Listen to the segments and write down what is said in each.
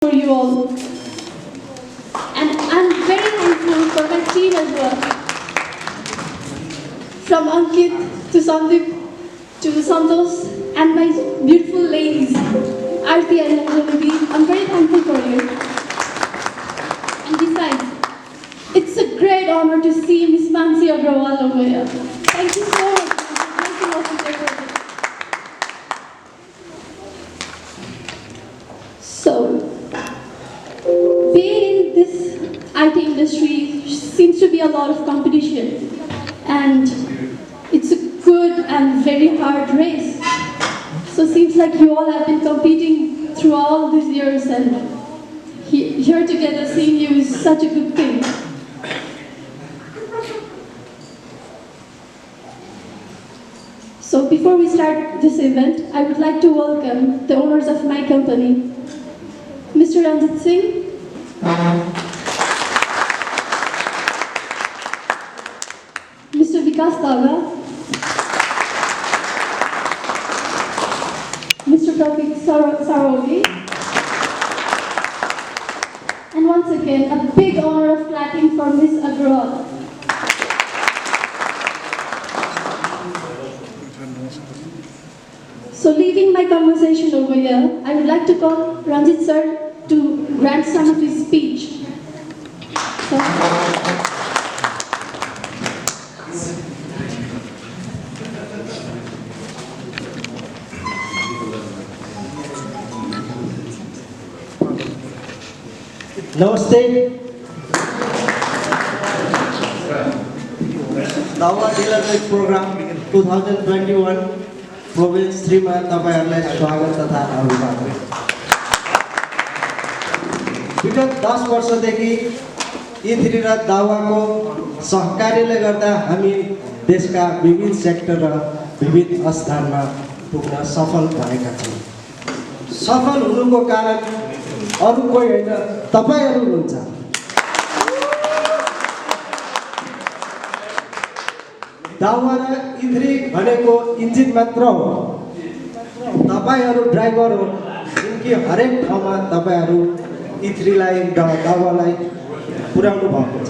for you all. And I'm very thankful for my team as well. From Ankit to Sandeep to Santosh and my beautiful ladies, Aarti and Anjali, I'm very thankful for you. And besides, it's a great honor to see Miss Mansi Agrawal over here. Thank you so much. Thank you all for your work. So, being in this IT industry seems to be a lot of competition, and it's a good and very hard race. So seems like you all have been competing through all these years, and here together seeing you is such a good thing. So before we start this event, I would like to welcome the owners of my company, Mr. Ranjit Singh, Mr. Vikas Daga, Mr. Tawfiq Saroli, and once again, a big honor of clapping for Ms. Agrawal. So leaving my conversation over here, I would like to call Ranjit sir to grant some of his speech. So, Namaste. Dawa Dealer Program 2021 Province 3 मा तपाईहरुलाई स्वागत तथा अभिवादन। विगत 10 वर्षदेखि E3 र दावाको सहकार्यले गर्दा हामी देशका विभिन्न सेक्टर र विभिन्न स्थानमा पुग्न सफल भएका छौं। सफल हुनुको कारण अरु कोही हैन, तपाईहरु हुनुहुन्छ। दावा र E3 भनेको इन्जिन मात्र हो, तपाईहरु ड्राइभर हो, जुनकी हरेक ठाउँमा तपाईहरु E3 लाई दावालाई पुर्याउनु भएको छ।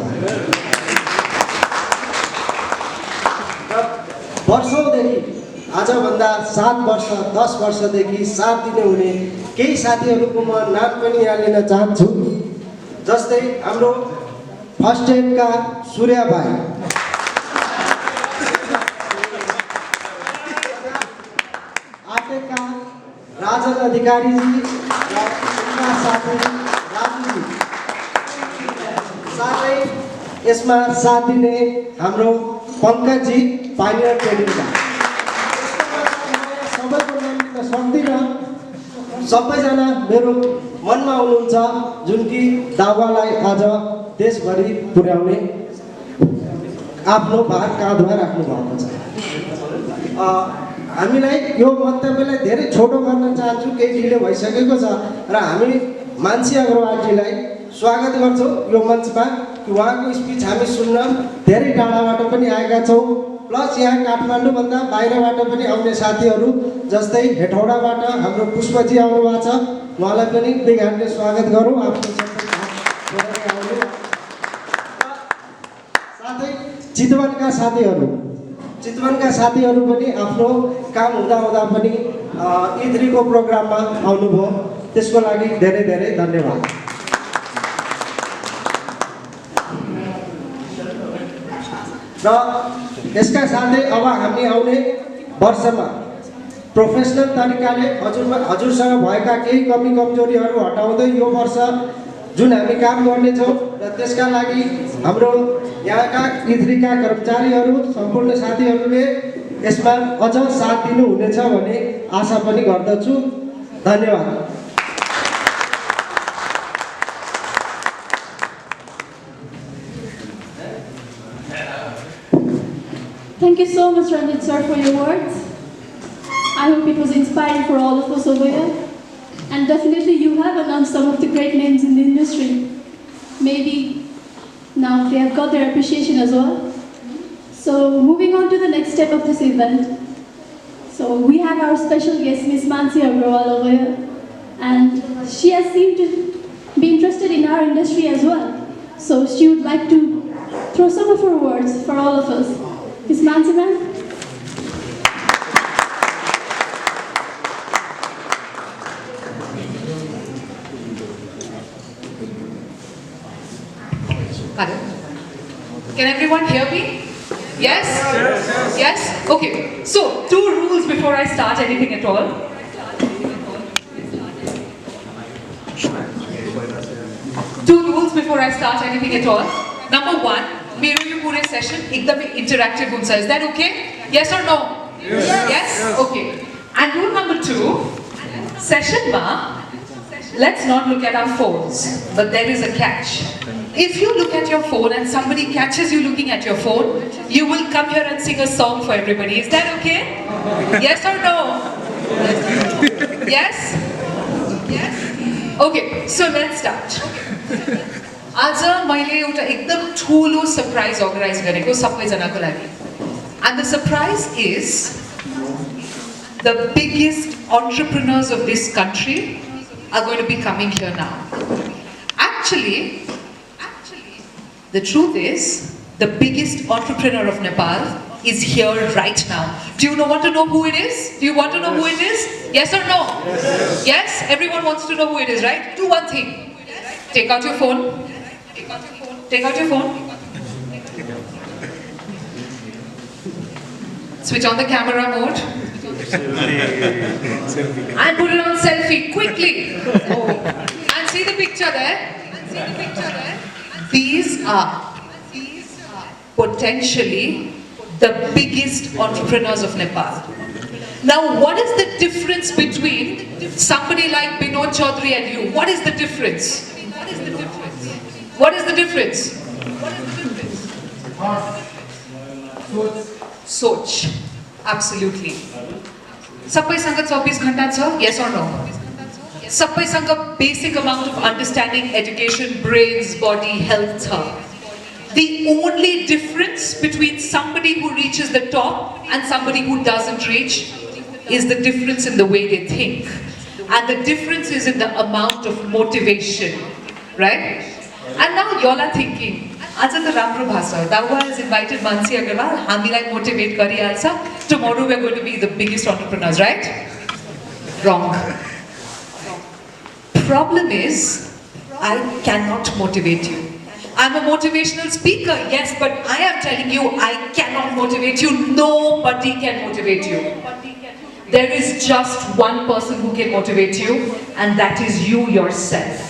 वर्षौंदेखि आजभन्दा 7 वर्ष 10 वर्षदेखि साथ दिने हुने केही साथीहरुको म नाम पनि यहाँ लिन चाहन्छु। जस्तै हाम्रो फर्स्ट एडका सूर्य भाइ, आटेका राजन अधिकारी जी र उनका साथी राजु जी, साथै यसमा साथ दिने हाम्रो पंकज जी पाइनियर ट्रेडिङका। सबैको नाम लिन सक्दिनँ, सबैजना मेरो मनमा हुनुहुन्छ जुन कि दावालाई आज देशभरि पुर्याउने आफ्नो भार काँधमा राख्नु भएको छ। हामीलाई यो मन्तव्यलाई धेरै छोटो गर्न चाहन्छु, केही ढिलो भइसकेको छ र हामी मानसी अग्रवालजीलाई स्वागत गर्छौं यो मञ्चमा कि उहाँको स्पिच हामी सुन्न धेरै टाढाबाट पनि आएका छौं, प्लस यहाँ काठमाडौँ भन्दा बाहिरबाट पनि आउने साथीहरू जस्तै हेटौडाबाट हाम्रो पुष्पजी आउनु भएको छ, उहाँलाई पनि बिग ह्यान्डले स्वागत गरौँ। आफ्नो साथै चितवनका साथीहरू पनि आफ्नो काम हुँदा पनि E3 को प्रोग्राममा आउनुभयो, त्यसको लागि धेरै धेरै धन्यवाद। र यसका साथै अब हामी आउने वर्षमा प्रोफेसनल तरिकाले हजुरसँग भएका केही कमी कमजोरीहरू हटाउँदै यो वर्ष जुन हामी काम गर्नेछौँ र त्यसका लागि हाम्रो यहाँका E3 का कर्मचारीहरू सम्पूर्ण साथीहरूले यसमा अझ साथ दिनु हुनेछ भन्ने आशा पनि गर्दछु। धन्यवाद। thank you so much, Ranjit sir, for your words. I hope it was inspiring for all of us over here. And definitely you have announced some of the great names in the industry. Maybe now they have got their appreciation as well. So moving on to the next step of this event. So we have our special guest, Ms. Mansi Agrawal over here. And she has seemed to our industry as well. So she would like to throw some of her words for all of us. Miss Mansi ma'am? Can everyone hear me? Yes? Yes? Okay. So, 2 rules before I start anything at all. Two rules before I start anything at all. Number 1, मेरो यो पूरे session एकदमै interactive हुन्छ. Is that okay? Yes or no? Yes? Okay. And rule number 2, session ma, let's not look at our phones, but there is a catch. If you look at your phone and somebody catches you looking at your phone, you will come here and sing a song for everybody. Is that okay? Yes or no? Yes? Yes? Okay, so let's start. आज मैले एउटा एकदम ठुलो surprise organize गरेको सबैजनाको लागि. And the surprise is the biggest entrepreneurs of this country are going to be coming here now. Actually, the truth is, the biggest entrepreneur of Nepal is here right now. Do you want to know who it is? Do you want to know who it is? Yes or no? Yes. Yes? Everyone wants to know who it is, right? Do one thing. Take out your phone. Take out your phone. Switch on the camera mode. And put it on selfie quickly. And see the picture there. These are potentially the biggest entrepreneurs of Nepal. Now, what is the difference between somebody like Binod Chaudhary and you? What is the difference? What is the difference? Soch. Absolutely. Sabbaiसँग 24 घण्टा छ? Yes or no? Sabbaiसँग basic amount of understanding, education, brains, body, health छ. The only difference between somebody who reaches the top and somebody who doesn't reach is the difference in the way they think. And the difference is in the amount of motivation. Right? And now you all are thinking, आज त राम्रो भाषा. Dawa has invited Mansi Agarwal, हामीलाई motivate गरिहाल्छ. Tomorrow we are going to be the biggest entrepreneurs, right? Wrong. Problem is, I cannot motivate you. I'm a motivational speaker, yes, but I am telling you, I cannot motivate you. Nobody can motivate you. There is just one person who can motivate you, and that is you yourself.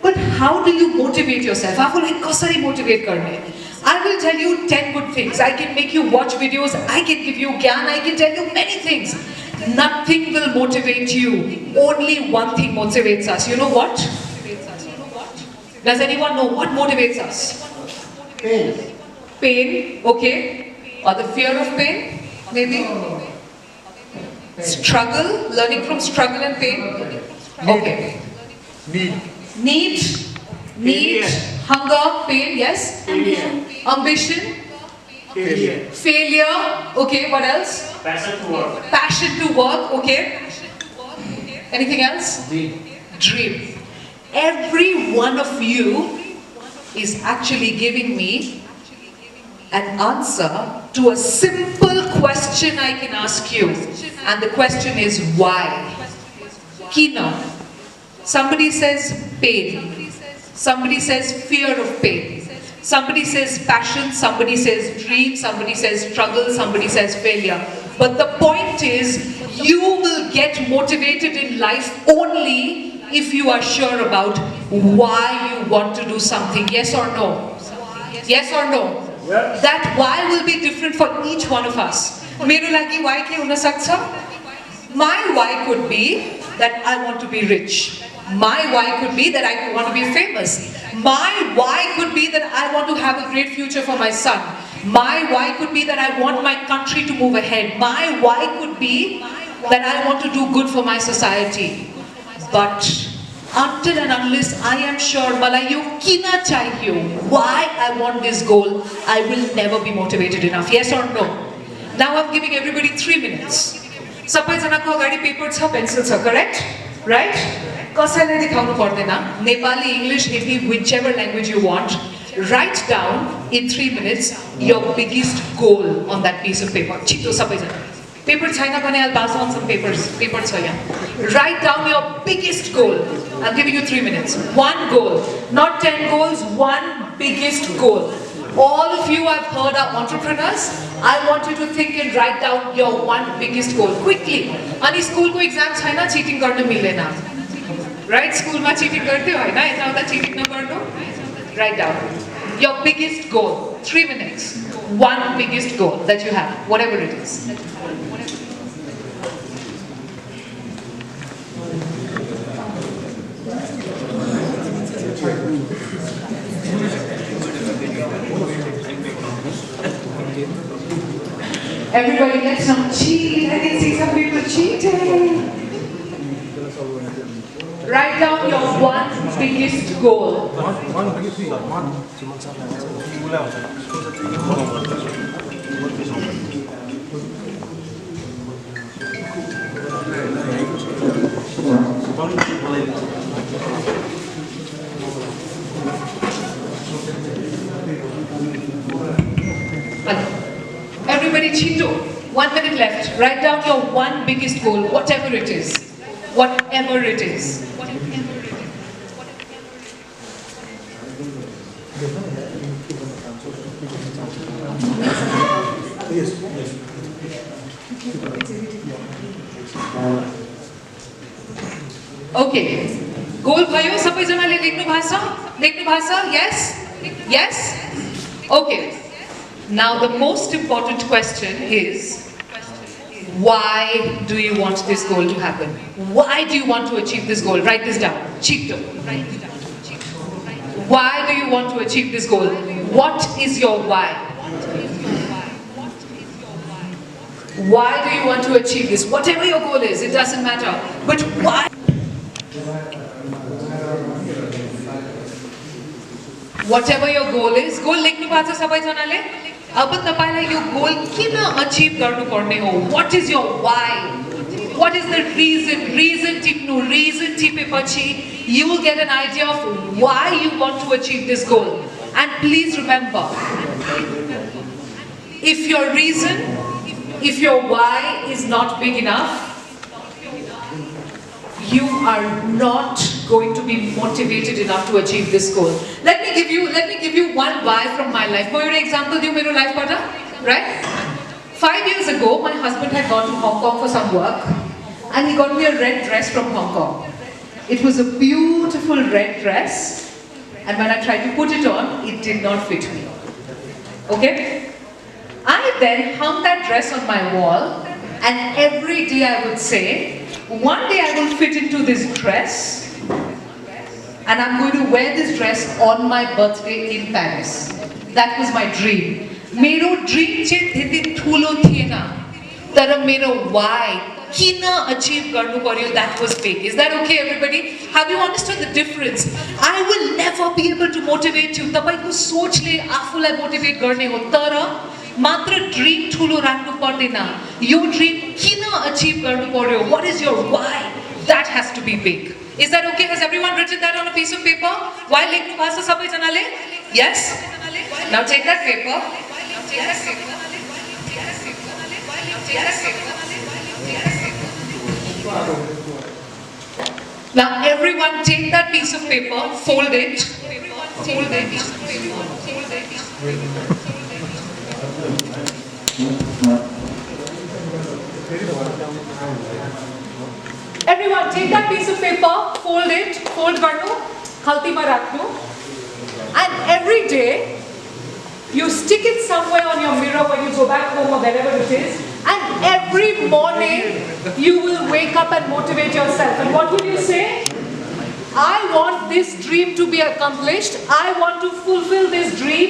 But how do you motivate yourself? आफूलाई कसरी motivate गर्ने? I will tell you 10 good things. I can make you watch videos. I can give you gyan. I can tell you many things. Nothing will motivate you. Only one thing motivates us. You know what? Does anyone know what motivates us? Pain. Pain, okay. Or the fear of pain, maybe. Struggle, learning from struggle and pain. Okay. Need, hunger, pain, yes. Ambition. Failure. Okay, what else? Passion to work, okay. Anything else? Dream. Every one of you is actually giving me an answer to a simple question I can ask you. And the question is why? Kina. Somebody says pain. Somebody says fear of pain. Somebody says passion, somebody says dream, somebody says struggle, somebody says failure. But the point is, you will get motivated in life only if you are sure about why you want to do something. Yes or no? Yes or no? Yes. That why will be different for each one of us. मेरो लागि why के हुन सक्छ? My why could be that I want to be rich. My why could be that I want to be famous. My why could be that I want to have a great future for my son. My why could be that I want my country to move ahead. My why could be that I want to do good for my society. But until and unless I am sure malai yo kina chahiyo, why I want this goal, I will never be motivated enough. Yes or no? Now I'm giving everybody 3 minutes. Sabaijanako agadi paper cha, pencil cha, correct? Right? कसैलाई देखाउनु पर्दैन Nepali English Hindi whichever language you want write down in 3 minutes your biggest goal on that piece of paper छिटो सबैजना paper छैन भने I'll pass on some papers paper छ यहाँ write down your biggest goal I'm giving you 3 minutes one goal not 10 goals one biggest goal all of you I've heard are entrepreneurs I want you to think and write down your one biggest goal quickly अनि स्कुलको exam छैन cheating गर्न मिलेन right स्कुलमा cheating गर्थ्यो हैन यताउता cheating नगर्नु write down your biggest goal 3 minutes one biggest goal that you have whatever it is everybody let's not cheat I can see some people cheating write down your one biggest goal Everybody chito 1 minute left write down your one biggest goal whatever it is whatever it is okay goal भयो सबैजनाले लेख्नु भएको छ yes yes okay now the most important question is why do you want this goal to happen why do you want to achieve this goal write this down chito why do you want to achieve this goal what is your why why do you want to achieve this whatever your goal is it doesn't matter but why whatever your goal is goal लेख्नु भएको छ सबैजनाले अब तपाईलाई यो गोल किन achieve गर्नुपर्ने हो what is your why what is the reason टिप्नु reason टिपेपछि you will get an idea of why you want to achieve this goal and please remember if your reason if your why is not big enough you are not going to be motivated enough to achieve this goal let me give you one why from my life for your example diu mero life bata right 5 years ago my husband had gone to Hong Kong for some work and he got me a red dress from Hong Kong it was a beautiful red dress and when I tried to put it on it did not fit me okay I then hung that dress on my wall and every day I would say one day I will fit into this dress and I'm going to wear this dress on my birthday in Paris. That was my dream. Mero dream चाहिँ त्यति ठुलो थिएन तर मेरो why किन achieve गर्नु पर्यो that was big. Is that okay everybody? Have you understood the difference? I will never be able to motivate you. तपाईको सोचले आफूलाई मोटिभेट गर्ने हो तर मात्र ड्रीम ठुलो राख्नु पर्दैन यो ड्रीम किन अचिभ गर्नु पर्यो what is your why that has to be big is that okay has everyone written that on a piece of paper why लेख्नु भएको छ सबैजनाले yes now take that paper now everyone take that piece of paper fold it everyone take that piece of paper fold garnu halti ma rakhnu and every day you stick it somewhere on your mirror when you go back home or wherever it is and every morning you will wake up and motivate yourself and what will you say I want this dream to be accomplished I want to fulfill this dream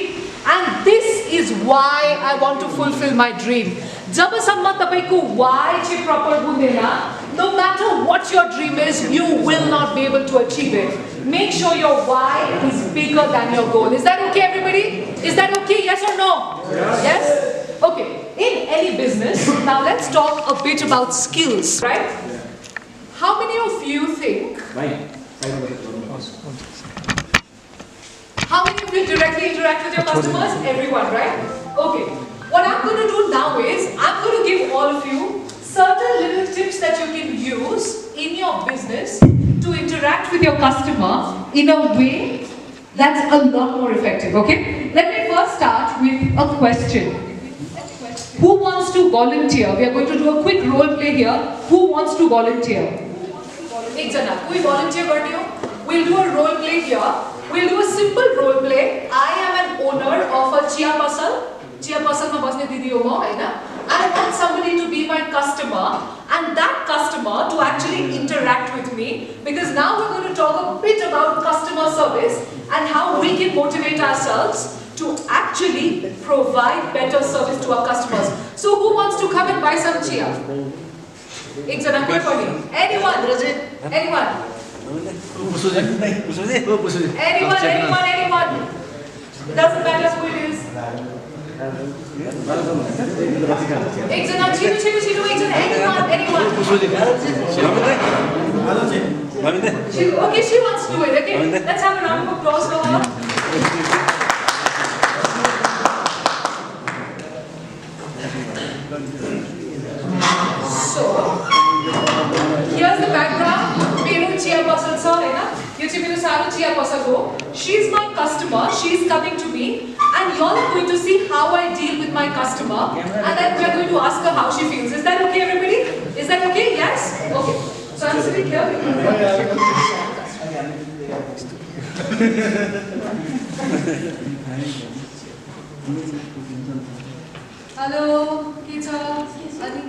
and this is why I want to fulfill my dream जबसम्म तपाईको why चाहिँ proper हुँदैन no matter what your dream is you will not be able to achieve it make sure your why is bigger than your goal is that okay everybody is that okay yes or no yes okay in any business now let's talk a bit about skills right how many of you think? How many of you directly interact with your customers? Everyone, right? Okay. What I'm going to do now is, I'm going to give all of you certain little tips that you can use in your business to interact with your customer in a way that's a lot more effective, okay? Let me first start with a question. Who wants to volunteer? We are going to do a quick role play here. Who wants to volunteer? एक जना, कोई volunteer कर दियो? We'll do a role play here. We'll do a simple role play. I am an owner of a chia parcel. Chia parcel में बसने दीदी हो मो, है ना? I want somebody to be my customer, and that customer to actually interact with me, because now we're going to talk a bit about customer service and how we can motivate ourselves to actually provide better service to our customers. So who wants to come and buy some chia? एक जना कोई कोई? Anyone? Anyone? Anyone? Doesn't matter who it is. एक जना चीटू एक जना anyone. Okay, she wants to do it. Okay, let's have a round of applause for her. So, here's the background. Meru chia parcel sir hai na. Ye meru saru chia parcel ho. She's my customer. She's coming to me, and you're going to see how I deal with my customer, and then we're going to ask her how she feels. Is that okay, everybody? Is that okay? Yes. Okay. So I'm sitting here. Hello, Kita. Ani.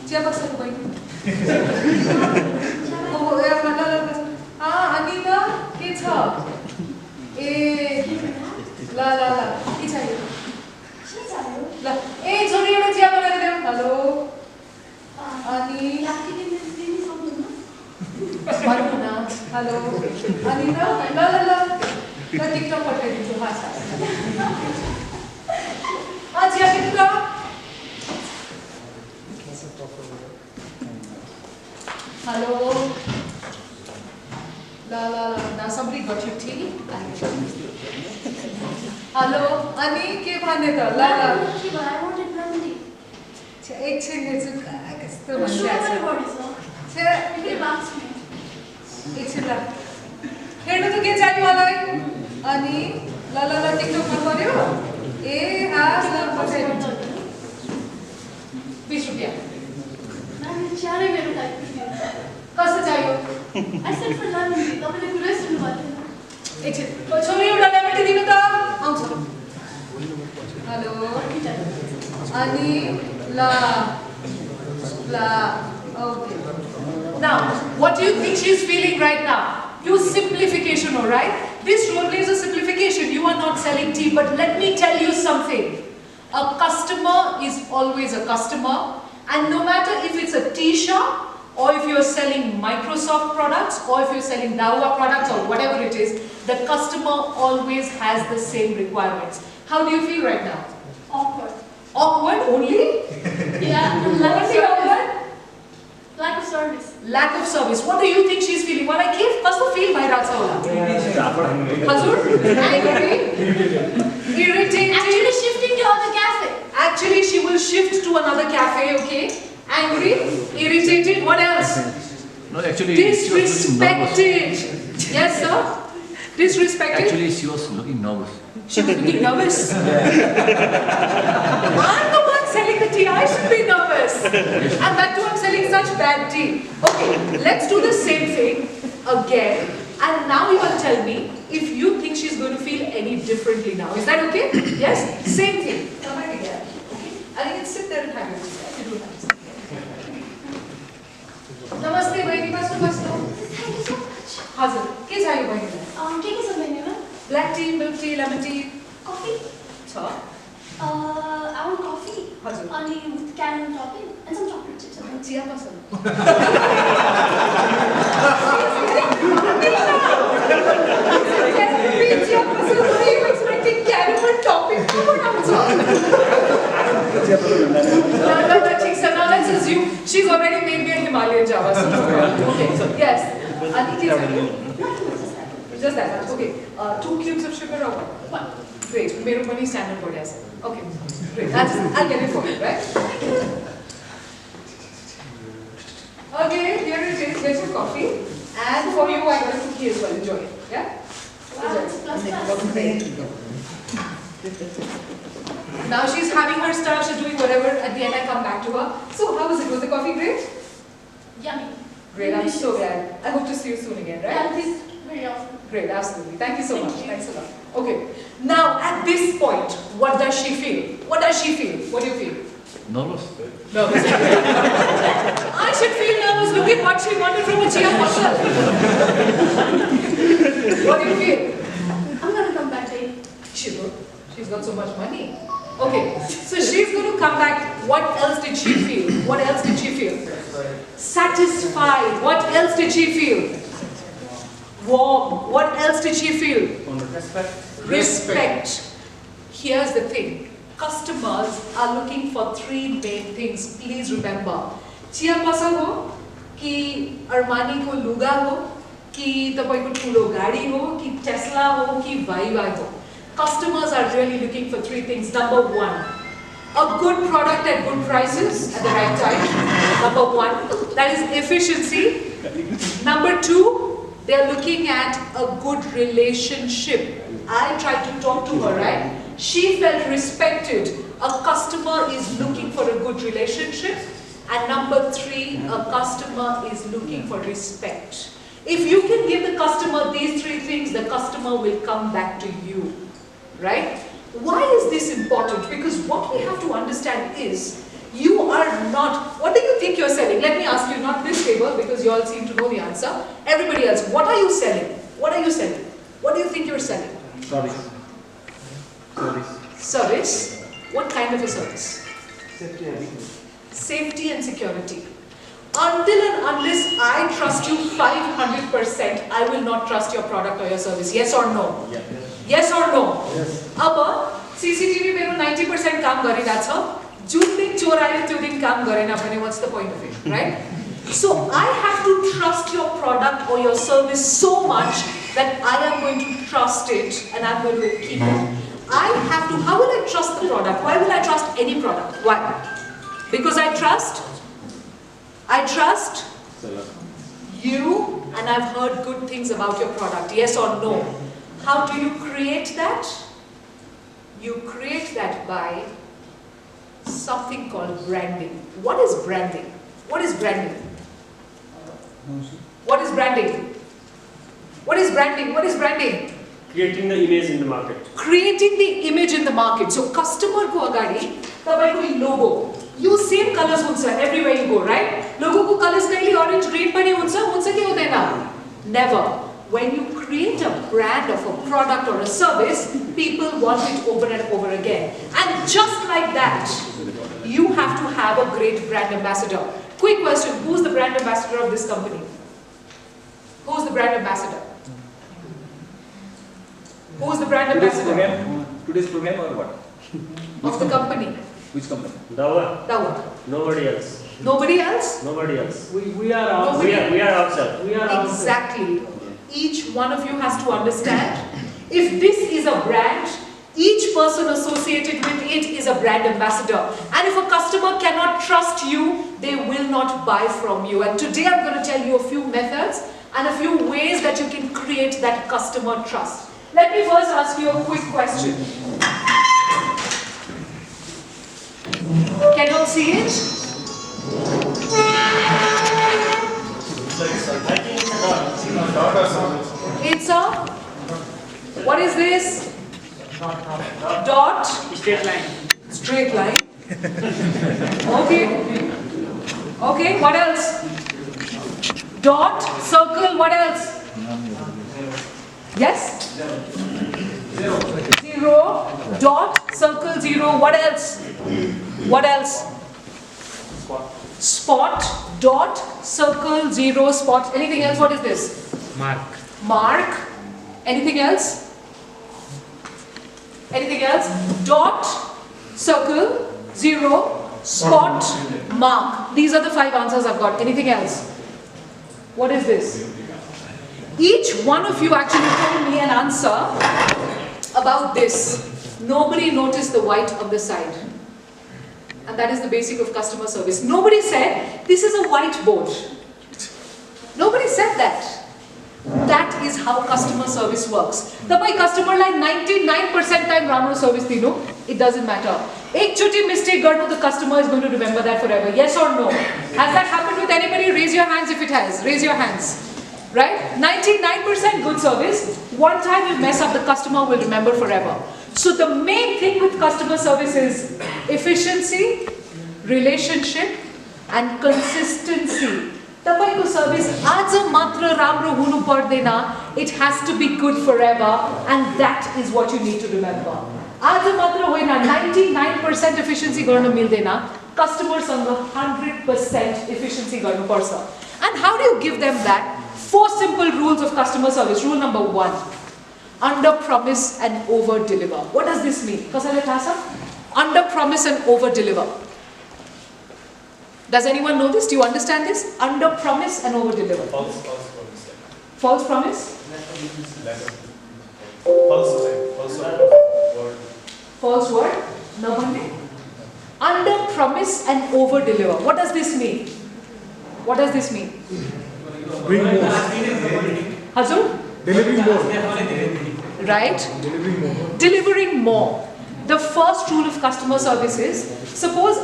Chia parcel boy. Oh, Anita, Kita. La. Ki chahiye? La. Chori एउटा chia बनाएर देऊ. Hello. अनि भन्नु न. Hello. Anita. ल. ल TikTok पठाइदिन्छु. Chia किन्नु त? Hello. La. Now somebody got your tea? Hello. Ani, के भन्ने त? La. I wanted brandy. एकछिन कस्तो Sugar भन्छ body, sir. छे It bugs me. एकछिन ल हेर्नु त के चाहियो मलाई अनि ल टिकटकमा पर्यो ए आज ल पठाइदिन्छु 20 रुपैयाँ Man, चारै मेरो टाइप कस्तो चाहियो I said for lemon tea. तपाईँले कुरै सुन्नुभएको थिएन. एकछिन छोरी एउटा लेमन टी दिनु त आउँछ हेलो अनि ल okay. Now, what do you think she's feeling right now? Use simplification, alright? This role play is a simplification. You are not selling tea, but let me tell you something. A customer is always a customer, and no matter if it's a tea shop, or if you're selling Microsoft products, or if you're selling Dawa products, or whatever it is, the customer always has the same requirements. How do you feel right now? Awkward. Awkward only? Yeah, Only awkward? lack of service. Lack of service. What do you think she's feeling? Well, I can't first feel by Ratsaula. Hazur? Angry? Irritated? Actually shifting to other cafe. Actually, she will shift to another cafe, okay? Angry? Irritated? What else? No, actually, Disrespected. Yes, sir? Disrespected? Actually, she was looking nervous. She was looking nervous. I'm the one selling the tea. I should be nervous. And that too, I'm selling such bad tea. Okay, let's do the same thing again. And now you will tell me if you think she's going to feel any differently now. Is that okay? Yes? Same thing. Come back again. Okay? And you can sit there and hang it. You do that. Namaste, Bhaini. Basu. Thank you so much. Hazır. के चाहिए बहिनीलाई? के छ मेन्यूमा? Black tea, milk tea, lemon tea. Coffee? छ. I want coffee. हजुर. Only with caramel topping and some chocolate chips. Chia पसन्द. Chia पसन्द हो expecting caramel topping को बनाउँछ. ल ठिक छ न Just that much. Okay. 2 cubes of sugar or what? 1. Great. Mero money standard for yes. Okay. Great. I'll get it for you, right? Okay, here it is. Here's your coffee. And for you, I got a cookie as well. Enjoy it. Yeah? Now she's having her stuff, she's doing whatever. At the end, I come back to her. So, how was it? Was the coffee great? Yummy. Great, I'm so glad. I hope to see you soon again, right? Yeah, please, very often. Great, absolutely. Thank you so Thank much. you. Thanks a lot. Okay. Now, at this point, what does she feel? What does she feel? What do you feel? Nervous? Nervous. I should feel nervous. Look at what she wanted from a chia puzzle. What do you feel? I'm gonna come back later. She will. She's got so much money. Okay, so she's going to come back. What else did she feel? What else did she feel? Satisfied. What else did she feel? Warm. What else did she feel? Respect. Here's the thing. Customers are looking for 3 main things. Please remember. Chia pasal ho, ki Armani ko luga ho, ki tapai ko thulo gadi ho, ki Tesla ho, ki Viva ho. Customers are really looking for 3 things. Number 1, a good product at good prices at the right time. Number 1, that is efficiency. Number 2, they are looking at a good relationship. I tried to talk to her, right? She felt respected. A customer is looking for a good relationship. And number 3, a customer is looking for respect. If you can give the customer these 3 things, the customer will come back to you. Right? Why is this important? Because what we have to understand is, you are not, what do you think you're selling? Let me ask you, not this table, because you all seem to know the answer. Everybody else, what are you selling? What are you selling? What do you think you're selling? Service. Service? What kind of a service? Safety and security. Until and unless I trust you 500%, I will not trust your product or your service. Yes or no? Yes or no? Yes. अब CCTV मेरो 90% काम गरिरहेछ, जुन दिन चोर आयो त्यो दिन काम गरेन भने what's the point of it, right? So I have to trust your product or your service so much that I am going to trust it and I'm going to keep it. I have to, how will I trust the product? Why will I trust any product? Why? Because I trust you and I've heard good things about your product, yes or no? How do you create that? You create that by something called branding. What is branding? What is branding? What is branding? What is branding? What is branding? Creating the image in the market. Creating the image in the market. So customer ko agadi, tapaiko logo. Use same colors huncha everywhere you go, right? Logo ko colors kaili orange, green pani huncha ki hudaina? Never. When you create a brand of a product or a service, people want it over and over again. And just like that, you have to have a great brand ambassador. Quick question, who's the brand ambassador of this company? Who's the brand ambassador? Who's the brand ambassador? Today's program or what? Of the company? Which company? Dawa. Dawa. Nobody else. Nobody else? Nobody else. We are out. Nobody. We are outside. We are out. Exactly. Each one of you has to understand, if this is a brand, each person associated with it is a brand ambassador. And if a customer cannot trust you, they will not buy from you. And today I'm going to tell you a few methods and a few ways that you can create that customer trust. Let me first ask you a quick question. Can you all see it? It's a, what is this? Dot. Straight line. Straight line. Okay. Okay, what else? Dot, circle, what else? Yes? Zero. Dot, circle, 0. What else? What else? Spot, dot, circle, 0, spot. Anything else? What is this? Mark. Mark. Anything else? Anything else? Dot, circle, 0, spot, mark. These are the 5 answers I've got. Anything else? What is this? Each one of you actually told me an answer about this. Nobody noticed the white on the side. And that is the basic of customer service. Nobody said, this is a whiteboard. Nobody said that. That is how customer service works. Tapai customer lie 99% time राम्रो service दिनु, it doesn't matter. एकचोटि mistake गर्नु, the customer is going to remember that forever. Yes or no? Has that happened with anybody? Raise your hands if it has. Raise your hands. Right? 99% good service. One time you mess up, the customer will remember forever. So the main thing with customer service is efficiency, relationship, and consistency. तपाईको service आज मात्र राम्रो हुनु पर्दैन, it has to be good forever, and that is what you need to remember. आज मात्र होइन, 99% efficiency गर्न मिल्दैन, कस्टमरसँग 100% efficiency गर्नुपर्छ. And how do you give them that? 4 simple rules of customer service. Rule number 1, under promise and over deliver. What does this mean? कसैलाई थाहा छ? Under promise and over deliver. Does anyone know this? Do you understand this? Under promise and over deliver. False promise. False promise? False word. False word? Nabhanne. Under promise and over deliver. What does this mean? What does this mean? Bring more. Hazur? Delivering more. Right? Delivering more. Delivering more. The first rule of customer service is, suppose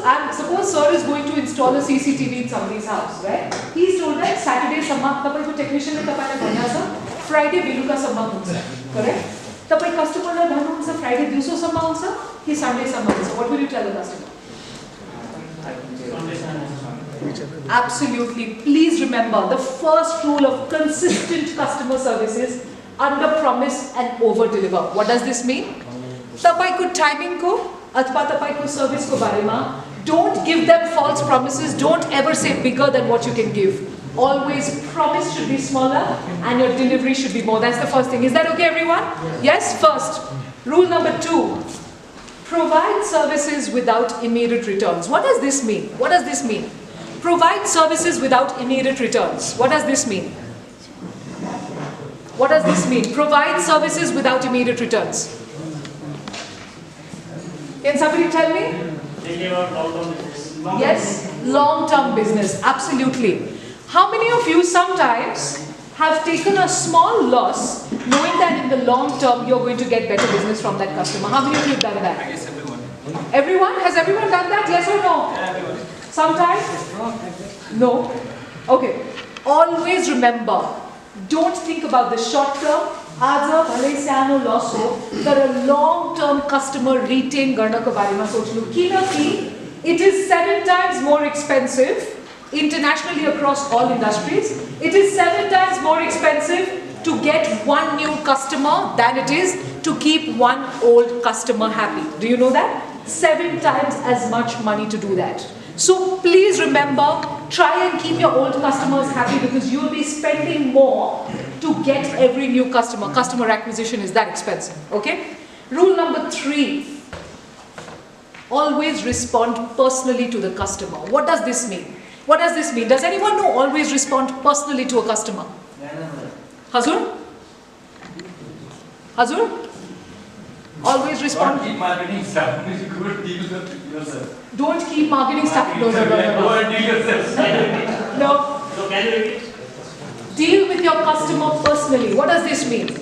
sir is going to install a CCTV in somebody's house, right? He's told that Saturday सम्म तपाईको technician ले तपाईलाई भन्या छ Friday बेलुका सम्म हुन्छ, correct? तपाई customer लाई भन्नुहुन्छ Friday दिउँसो सम्म हुन्छ कि Sunday सम्म हुन्छ. What will you tell the customer? Absolutely. Please remember, the first rule of consistent customer service is under promise and over deliver. What does this mean? तपाईको timing को अथवा तपाईको service को बारेमा, don't give them false promises. Don't ever say bigger than what you can give. Always promise should be smaller and your delivery should be more. That's the first thing. Is that okay, everyone? Yes? First. Rule number 2. Provide services without immediate returns. What does this mean? What does this mean? Provide services without immediate returns. What does this mean? What does this mean? Provide services without immediate returns. Can somebody tell me? Yes, long-term business, absolutely. How many of you sometimes have taken a small loss knowing that in the long term you're going to get better business from that customer? How many of you have done that? I guess everyone. Everyone? Has everyone done that? Yes or no? Everyone. Sometimes? No? Okay. Always remember, don't think about the short term. आज भले सानो लस हो तर long term customer retain गर्नको बारेमा सोच्नु, किनकि it is 7 times more expensive internationally across all industries. It is 7 times more expensive to get one new customer than it is to keep one old customer happy. Do you know that? 7 times as much money to do that. So please remember, try and keep your old customers happy because you will be spending more to get every new customer. Customer acquisition is that expensive, okay? Rule number 3, always respond personally to the customer. What does this mean? What does this mean? Does anyone know always respond personally to a customer? Hazur? Hazur? Always respond. Don't keep marketing stuff. Go and deal with yourself. Don't keep marketing stuff. No. Go and deal yourself. No. So can you repeat? Deal with your customer personally. What does this mean? It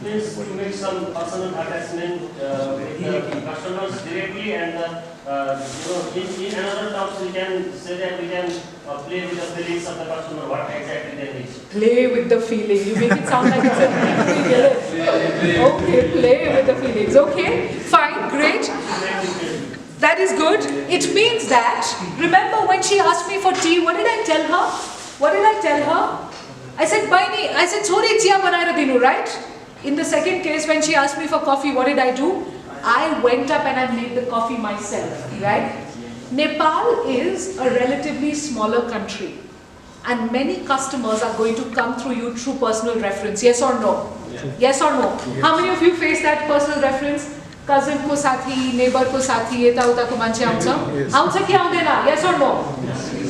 means to make some personal attachment with the customers directly, and in another terms we can say that we can play with the feelings of the customer, what exactly they need. Play with the feeling. You make it sound like it's a okay, play with the feelings. Okay, fine, great. That is good. It means that, remember when she asked me for tea, what did I tell her? What did I tell her? I said, Baini, I said, sorry, chia banaira dinu, right? In the second case, when she asked me for coffee, what did I do? I went up and I made the coffee myself, right? Nepal is a relatively smaller country. And many customers are going to come through you through personal reference. Yes or no? Yes or no? Yes. How many of you face that personal reference? Cousin ko sathi, neighbor ko sathi, eta uta ko manche auncha? Auncha ki aundena? Yes or no?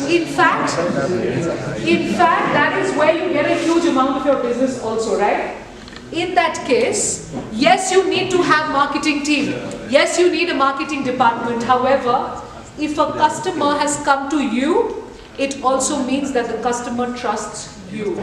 In fact, that is where you get a huge amount of your business also, right? In that case, yes, you need to have marketing team. Yes, you need a marketing department. However, if a customer has come to you, it also means that the customer trusts you.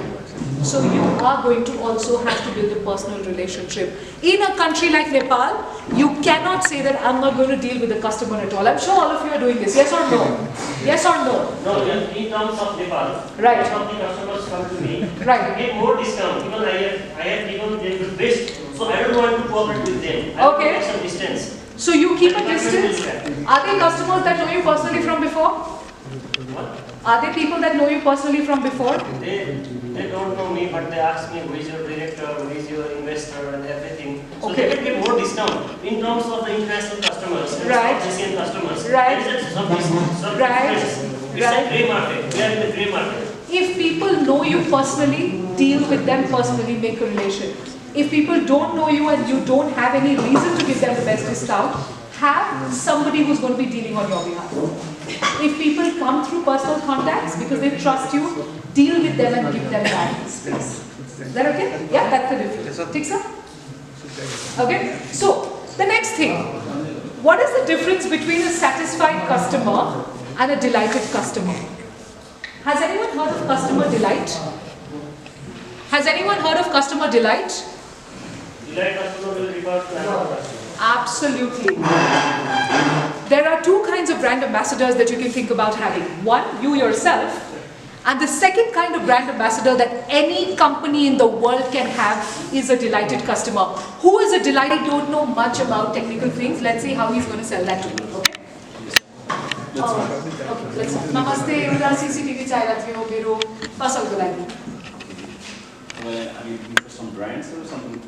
So you are going to also have to build a personal relationship. In a country like Nepal, you cannot say that I'm not going to deal with the customer at all. I'm sure all of you are doing this. Yes or no? Yes or no? No, in terms of Nepal, Right. some of the customers come to me, Right. get more discount because I have given them the best, so I don't want to cooperate with them. I Okay. want to take some distance. So you keep a distance. Are they customers that know you personally from before? What? Are they people that know you personally from before? They don't know me, but they ask me who is your director, who is your investor, and everything. So Okay. they can get more discount in terms of the international customers, and Right. South Asian customers. Right. There is some Right. difference. It's Right. a grey market. We are in the grey market. If people know you personally, deal with them personally, make a relation. If people don't know you and you don't have any reason to give them the best discount, have somebody who's going to be dealing on your behalf. If people come through personal contacts because they trust you, deal with them and give them guidance, please. Is that okay? Yeah, that's the difference. Take sir? Okay? So, the next thing. What is the difference between a satisfied customer and a delighted customer? Has anyone heard of customer delight? Has anyone heard of customer delight? Delight customer will refer to another customer. Absolutely. There are two kinds of brand ambassadors that you can think about having. One, you yourself, and the second kind of brand ambassador that any company in the world can have is a delighted customer. Who is a delight? I don't know much about technical things. Let's see how he's going to sell that to me. Okay? Okay, let's start. Namaste, एउटा CCTV चाहिएको थियो मेरो पसलको लागि. Are you looking for some brands or something?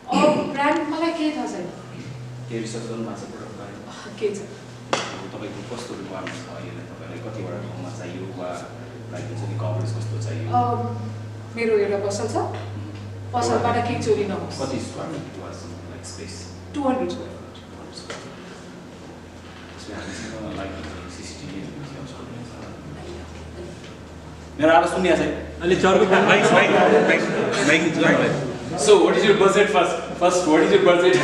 Brand मलाई केही थाहा छैन. के रिसर्च गर्नु भएको छ प्रडक्टबारे? के छ? तपाईँको कस्तो रिक्वायरमेन्ट छ अहिले तपाईँलाई कतिवटा ठाउँमा चाहियो वा लाइक हुन्छ नि कभरेज कस्तो चाहियो? मेरो एउटा पसल छ. पसलबाट केही चोरी नहोस्. कति स्क्वायर फिट वा लाइक स्पेस? 200 square feet. त्यसमा हामीसँग लाइक CCTV मेरो आवाज सुन्ने छैन? So what is your budget first? First, what is your budget?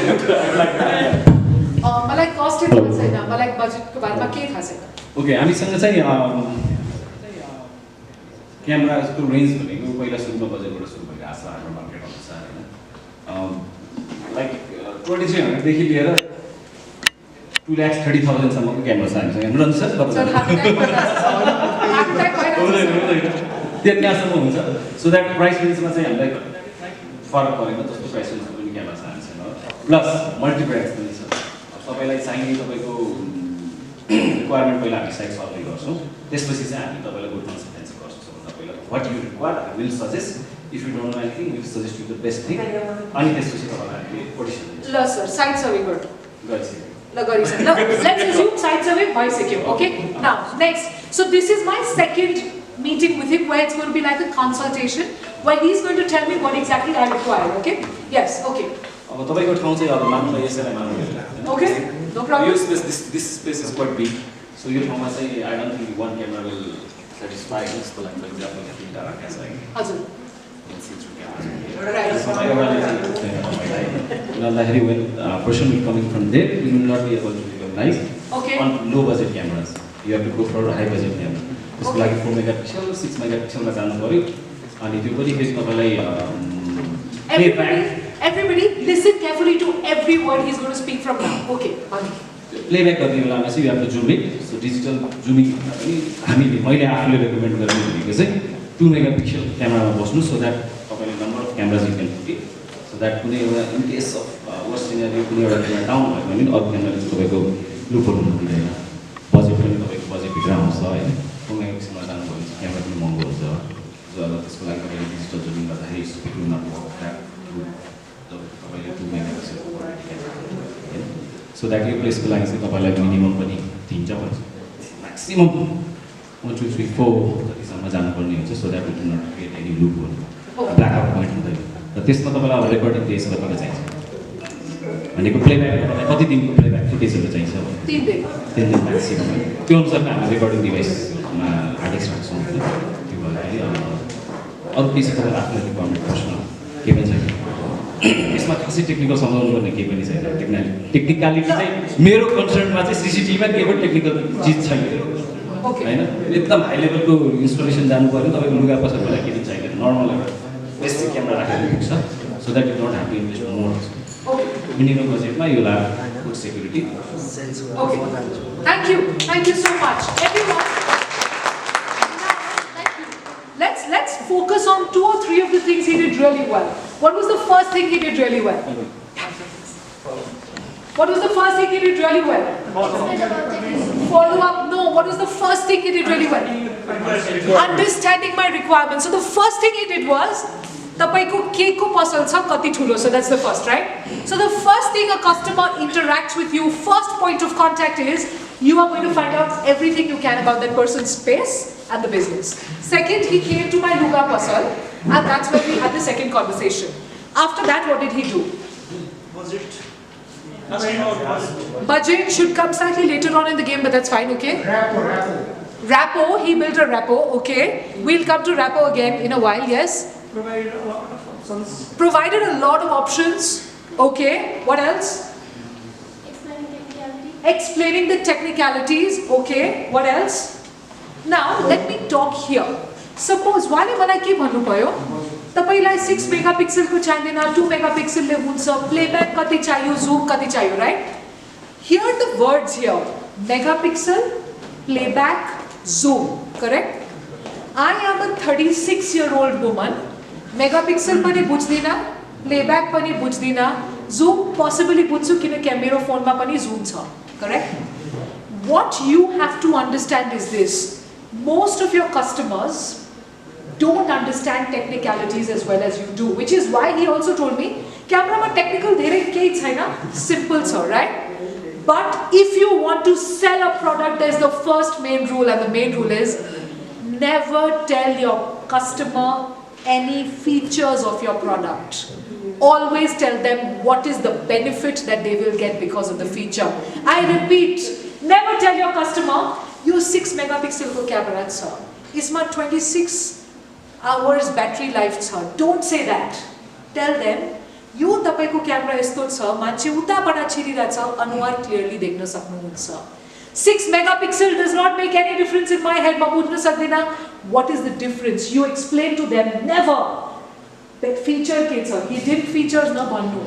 मलाई कस्ट थाहा छैन. मलाई बजेटको बारेमा केही थाहा छैन. ओके हामीसँग चाहिँ क्यामेराको रेन्ज भनेको पहिला सुरुमा बजेटबाट सुरु भएको आशा हाम्रो मार्केट अनुसार होइन लाइक 2300 लिएर 2,30,000 सम्मको क्यामेरा छ हामीसँग हेर्नु रहन्छ सर हार्ट अट्याक भइरहेको त्यो त्यहाँसम्म हुन्छ सो द्याट प्राइस रेन्जमा चाहिँ हामीलाई फरक परेन जस्तो प्राइस रेन्जको पनि क्यामेरा छ हामीसँग प्लस मल्टिप्राइस पनि छ तपाईँलाई चाहिने तपाईँको रिक्वायरमेन्ट पहिला हामी साइड सर्भे गर्छौँ त्यसपछि चाहिँ हामी तपाईँलाई गुड कन्सल्टेन्सी गर्छौँ तपाईँलाई what you require I will suggest if you don't know anything will suggest you the best thing अनि त्यसपछि तपाईँलाई हामीले कोटेसन ल सर साइड सर्वे गर्नु. गरिसक्यो ल गरिसक्यो. ल लेट्स assume साइड सर्वे भइसक्यो. Okay now next. So this is my second meeting with him where it's going to be like a consultation where he's going to tell me what exactly I require. Okay? Yes. Okay. अब तपाईँको ठाउँ चाहिँ अब मान्नु यसैलाई मान्नु Okay. No problem. यो space this space is quite big so यो ठाउँमा चाहिँ I don't think one camera will satisfy जस्तो लाग्छ फर इक्जाम्पल यहाँ तिनवटा राखेको छ होइन हजुर. उनीहरूलाई when person will coming from there will not be able to recognise Okay. On low budget cameras you have to go for high budget camera त्यसको लागि 4 मेगापिक्सल 6 मेगापिक्सलमा जानु पऱ्यो अनि त्यो पनि फेरि तपाईँलाई Everybody listen carefully to every word he's going to speak from now. Okay. Playback गर्ने बेलामा चाहिँ you have to zoom it so digital zooming पनि हामीले मैले आफूले रेकमेन्ड गर्ने भनेको चाहिँ 2 मेगापिक्सल क्यामेरामा बस्नु सो द्याट तपाईँले number of cameras you can put so that कुनै एउटा in case of worst scenario कुनै एउटा क्यामेरा डाउन भयो भने अरू क्यामेरा चाहिँ तपाईँको लुपहरू हुँदैन बजेट पनि तपाईँको बजेटभित्र आउँछ होइन 4 मेगापिक्सलमा जानुभयो भने चाहिँ क्यामेरा पनि महँगो हुन्छ जो अब त्यसको लागि तपाईँले डिजिटल जुमिङ गर्दाखेरि स्पिड नट तपाईँले 2 मेगापिक्सल सो द्याट यो प्लेसको लागि चाहिँ तपाईँलाई मिनिमम पनि दिन्छ भन्छ म्याक्सिमम 1 2 3 4 जतिसम्म जानुपर्ने हुन्छ so that will not create any लुपहरू ब्ल्याकआउट पोइन्ट हुँदैन र त्यसमा तपाईँलाई अब रेकर्डिङ डेज तपाईँलाई चाहिन्छ भनेको प्लेब्याक तपाईँलाई कति दिनको प्लेब्याक फुटेजहरू चाहिन्छ 3 दिन. 3 दिन म्याक्सिमम त्यो अनुसारको हामी रेकर्डिङ डिभाइसमा हार्डेस्ट राख्छौँ होइन त्यो भयो अरू केही चाहिँ तपाईँलाई आफ्नो रिक्वायरमेन्ट प्रश्न केही पनि छैन यसमा खासै टेक्निकल सम्झाउनु पर्ने केही पनि छैन टेक्निकलिटी चाहिँ मेरो कन्सर्नमा चाहिँ सिसिटिभीमा केही पनि टेक्निकल चिज छैन होइन एकदम हाई लेभलको इन्स्टलेसन जानु पऱ्यो तपाईँको लुगा पसलबाट केही पनि छैन नर्मल एउटा बेसिक क्यामेरा राखेर पुग्छ so that you don't have to invest more minimum बजेटमा यो ला good security Okay. Thank you so much, everyone. Let's focus on 2 or 3 of the things he did really well. What was the first thing he did really well? What was the first thing he did really well? Follow up. No. What was the first thing he did really well? Understanding my requirements. So the first thing he did was तपाईको के को पसल छ कति ठुलो so that's the first right so the first thing a customer interacts with you first point of contact is you are going to find out everything you can about that person's space and the business second he came to my luga pasal and that's when we had the second conversation after that what did he do budget should come slightly later on in the game but that's fine okay Rappo he built a Rappo okay we'll come to Rappo again in a while yes Provided a lot of options. Okay. What else? Explaining the technicalities. Okay. What else? Now let me talk here. Suppose why मलाई के भन्नु पर्यो? तपाईलाई 6 megapixel को चाहिँदैन 2 megapixel ले हुन्छ playback कति चाहियो zoom कति चाहियो right? Here the words here megapixel, playback, zoom. Correct? I am a 36-year-old woman. Megapixel पनि बुझ्दिन प्लेब्याक पनि बुझ्दिन जुम पोसिबली बुझ्छु किनकि मेरो फोनमा पनि जुम छ correct what you have to understand is this most of your customers don't understand technicalities as well as you do which is why he also told me camera ma technical धेरै केही छैन simple छ right but if you want to sell a product there's the first main rule and the main rule is never tell your customer any features of your product. Always tell them what is the benefit that they will get because of the feature. I repeat, never tell your customer, use 6 megapixel camera, sir. Isma 26 hours battery life, sir. Don't say that. Tell them, you tapaiko camera yesto cha, manche uta bata chirira cha, anuhar clearly dekhna sakनुहुन्छ. 6 megapixel does not make any difference in my head. What is the difference? You explain to them. Never. But feature ke cha. He did features na bhannu.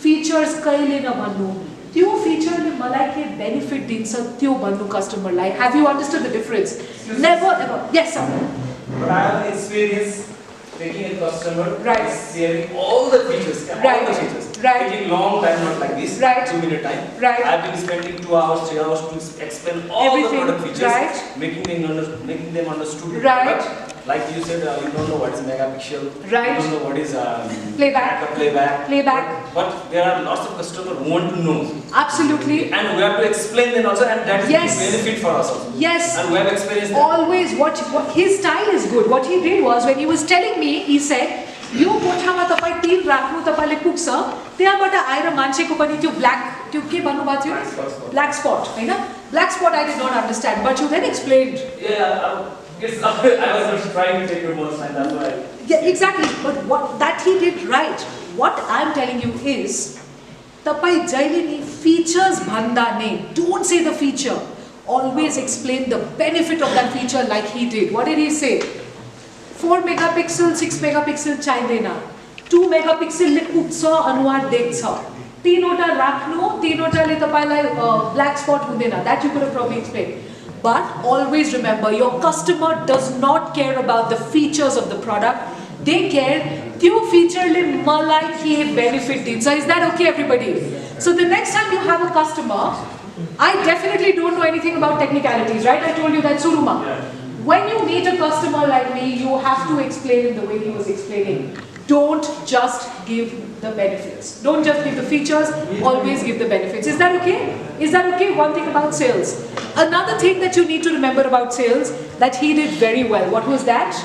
Features kaile na bhannu. Tyo feature le malai ke benefit dincha tyo bhannu customer lai. Have you understood the difference? Never ever. Yes sir. But I have experience taking a customer, Right. sharing all the features, Right. all the features. Right. Taking long time, not like this. Right. 2-minute time. Right. I've been spending 2 hours, 3 hours to explain all Everything. the product features, Right. making them understood. Right. But like you said, you don't know what is megapixel. Right. You don't know what is Playback. Playback. But there are lots of customers who want to know. Absolutely. And we have to explain them also, and that is Yes. the benefit for us also. Yes. And we have experienced that. Always what his style is good. What he did was when he was telling me, he said, यो कोठामा तपाई Tim राख्नु तपाईले पुग्छ त्यहाँबाट आएर मान्छेको पनि त्यो ब्ल्याक त्यो के भन्नु भएको थियो ब्ल्याक स्पट हैन black spot I did not understand but you then explained Yeah, I was just trying to take your most time, that's why. Yeah, exactly. But what that he did right. What I'm telling you is, tapai jaile ni features bhanda ne. Don't say the feature. Always explain the benefit of that feature like he did. What did he say? 4 megapixel, 6 megapixel chahidaina. 2 megapixel le पुग्छ अनुहार देख्छ. तीनवटा राख्नु, तीनवटाले तपाईलाई black spot हुँदैन. That you could have probably explained. But always remember, your customer does not care about the features of the product. They care त्यो featureले मलाई के benefit दिन्छ. Is that okay, everybody? So the next time you have a customer, I definitely don't know anything about technicalities, right? I told you that Suruma. When you meet a customer like me, you have to explain it the way he was explaining. Don't just give the benefits. Don't just give the features, always give the benefits. Is that okay? Is that okay? One thing about sales. Another thing that you need to remember about sales that he did very well. What was that?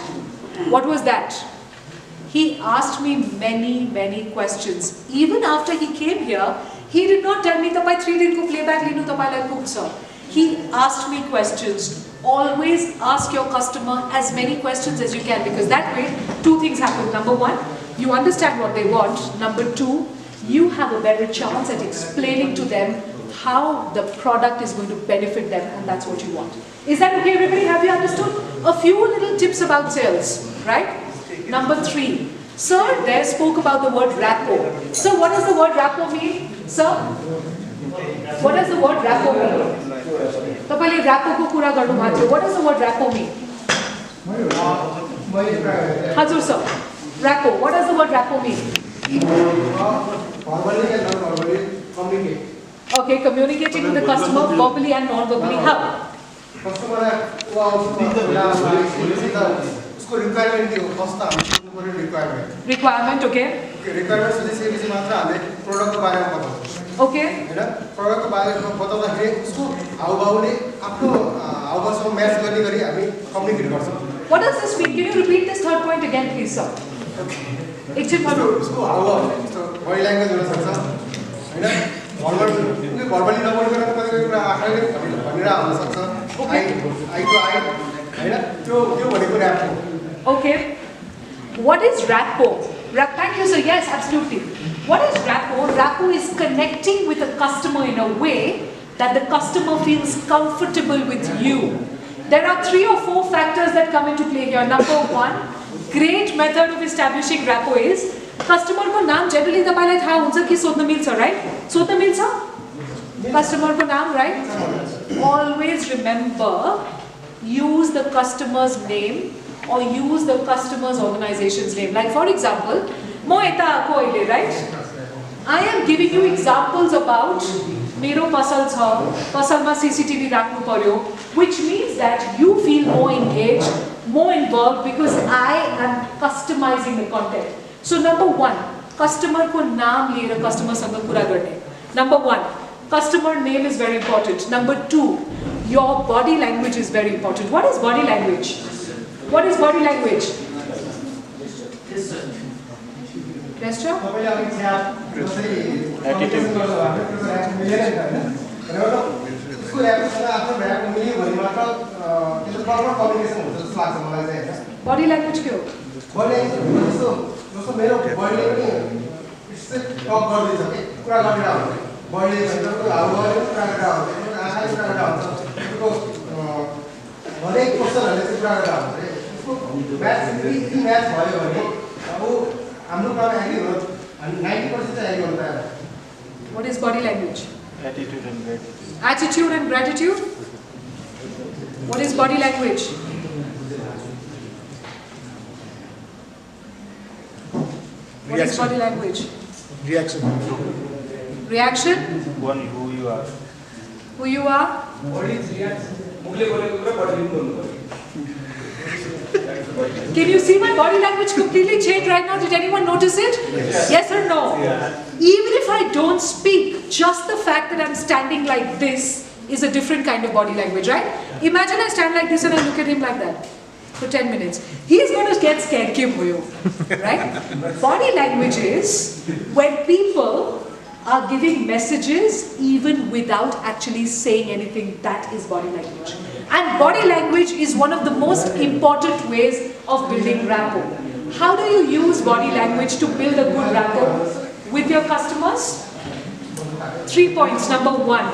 What was that? He asked me many questions. Even after he came here, he did not tell me tapai 3 दिन को playback लिनु तपाईलाई पुग्छ. He asked me questions. always ask your customer as many questions as you can, because that way two things happen. Number one, you understand what they want. Number two, you have a better chance at explaining to them how the product is going to benefit them, and that's what you want. Is that okay, everybody? Have you understood? A few little tips about sales, right? Number three, sir there spoke about the word rapport. So what does the word rapport mean, sir? What does the word rapport mean? तपाईले rapport को कुरा गर्नु भएको थियो. What does the word rapport mean? हजुर sir. Rapport. What does the word rapport mean? Verbally and non-verbally communicate. Okay, communicating with the customer verbally and non-verbally. How? Customer उसको requirement दियो. First हामी requirement. Requirement, okay. Requirement सोधिसकेपछि मात्र हामीले प्रोडक्टको बारेमा बताउँछौँ. Okay. हैन प्रोडक्टको बारेमा बताउँदाखेरि उसको हाउभावले आफ्नो हाउभावसँग म्याच गर्ने गरी हामी कम्युनिकेट गर्छौँ. What does this mean? Can you repeat this third point again, please, sir? एकछिन भन्नु. उसको हाउभाव बडी ल्याङ्ग्वेज हुन सक्छ. हैन verbally नबोलिकन कतिपय कुरा आँखाले भनेर आउन सक्छ. आई टु आई हैन त्यो भनेको rapport. Okay. What is rapport? Thank you, sir. Yes, absolutely. What is rapport? Rapport is connecting with a customer in a way that the customer feels comfortable with you. There are 3 or 4 factors that come into play here. Number one, great method of establishing rapport is customer ko naam generally tapailai thaha huncha ki sodhna milcha, right? Sodhna milcha? Customer ko naam, right? Always remember, use the customer's name or use the customer's organization's name. Like for example, mo eta aako aile, right? I am giving you examples about mero pasal cha, pasalma CCTV rakhnu paryo, which means that you feel more engaged, more involved, because I am customizing the content. So number one, customer ko naam liyera customer sanga kura गर्ने. Number one, customer name is very important. Number two, your body language is very important. What is body language? What is body language? Gesture? तपाईले अब यहाँ जस्तै attitude उसको ऱ्यापसँग आफ्नो rap मिल्यो भने मात्र त्यो प्रपर कम्युनिकेसन हुन्छ जस्तो लाग्छ मलाई चाहिँ हैन. Body language के हो? बडी जस्तो जस्तो मेरो बडीले पनि यस्तै टक गर्दै छ के कुरा गरिरहेको हुन्छ. बडीले भनेको हाउभावले कुरा गरिरहेको हुन्छ, आँखाले कुरा गरिरहेको हुन्छ. त्यसको हरेक क्वेसनहरुले चाहिँ कुरा गरिरहेको हुन्छ. उसको म्याच भयो भने अब हाम्रो काम एग्री हो 90% चाहिँ एग्री हुन्छ. What is body language? Attitude and gratitude. Attitude and gratitude? What is body language? What is body language? Reaction. Reaction? One, who you are. Who you are? मुखले बोलेको कुरा बडीले बोल्नु पर्यो. Can you see my body language completely changed right now? Did anyone notice it? Yes or no? Even if I don't speak, just the fact that I'm standing like this is a different kind of body language, right? Imagine I stand like this and I look at him like that for 10 minutes. He's going to get scared, right? Body language is when people are giving messages even without actually saying anything. That is body language. And body language is one of the most important ways of building rapport. How do you use body language to build a good rapport with your customers? 3 points. Number 1,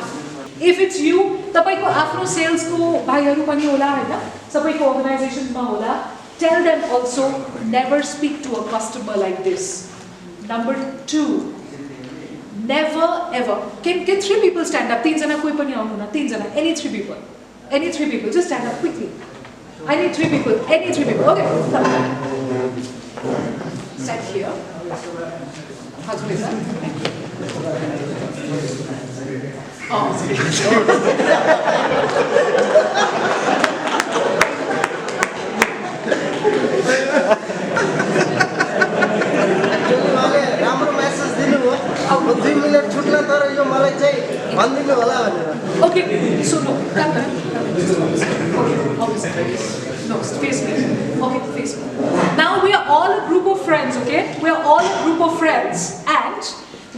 if it's you, तपाईको आफ्नो sales को भाइहरु पनि होला हैन, सबैको organization मा होला, tell them also never speak to a customer like this. Number 2, never ever. Can 3 people stand up? 3 जना कोही पनि आउनु न, 3 जना, any 3 people. Any 3 people, just stand up quickly. I need 3 people, any 3 people. Okay, come. Stand here. Oh. राम्रो message दिनुभयो. अब 2 minute छुट्ला तर यो मलाई चाहिँ भन्दिनु होला भनेर. Okay, so no, come back. No, face me. Okay, face me. Now we are all a group of friends, okay? We are all a group of friends and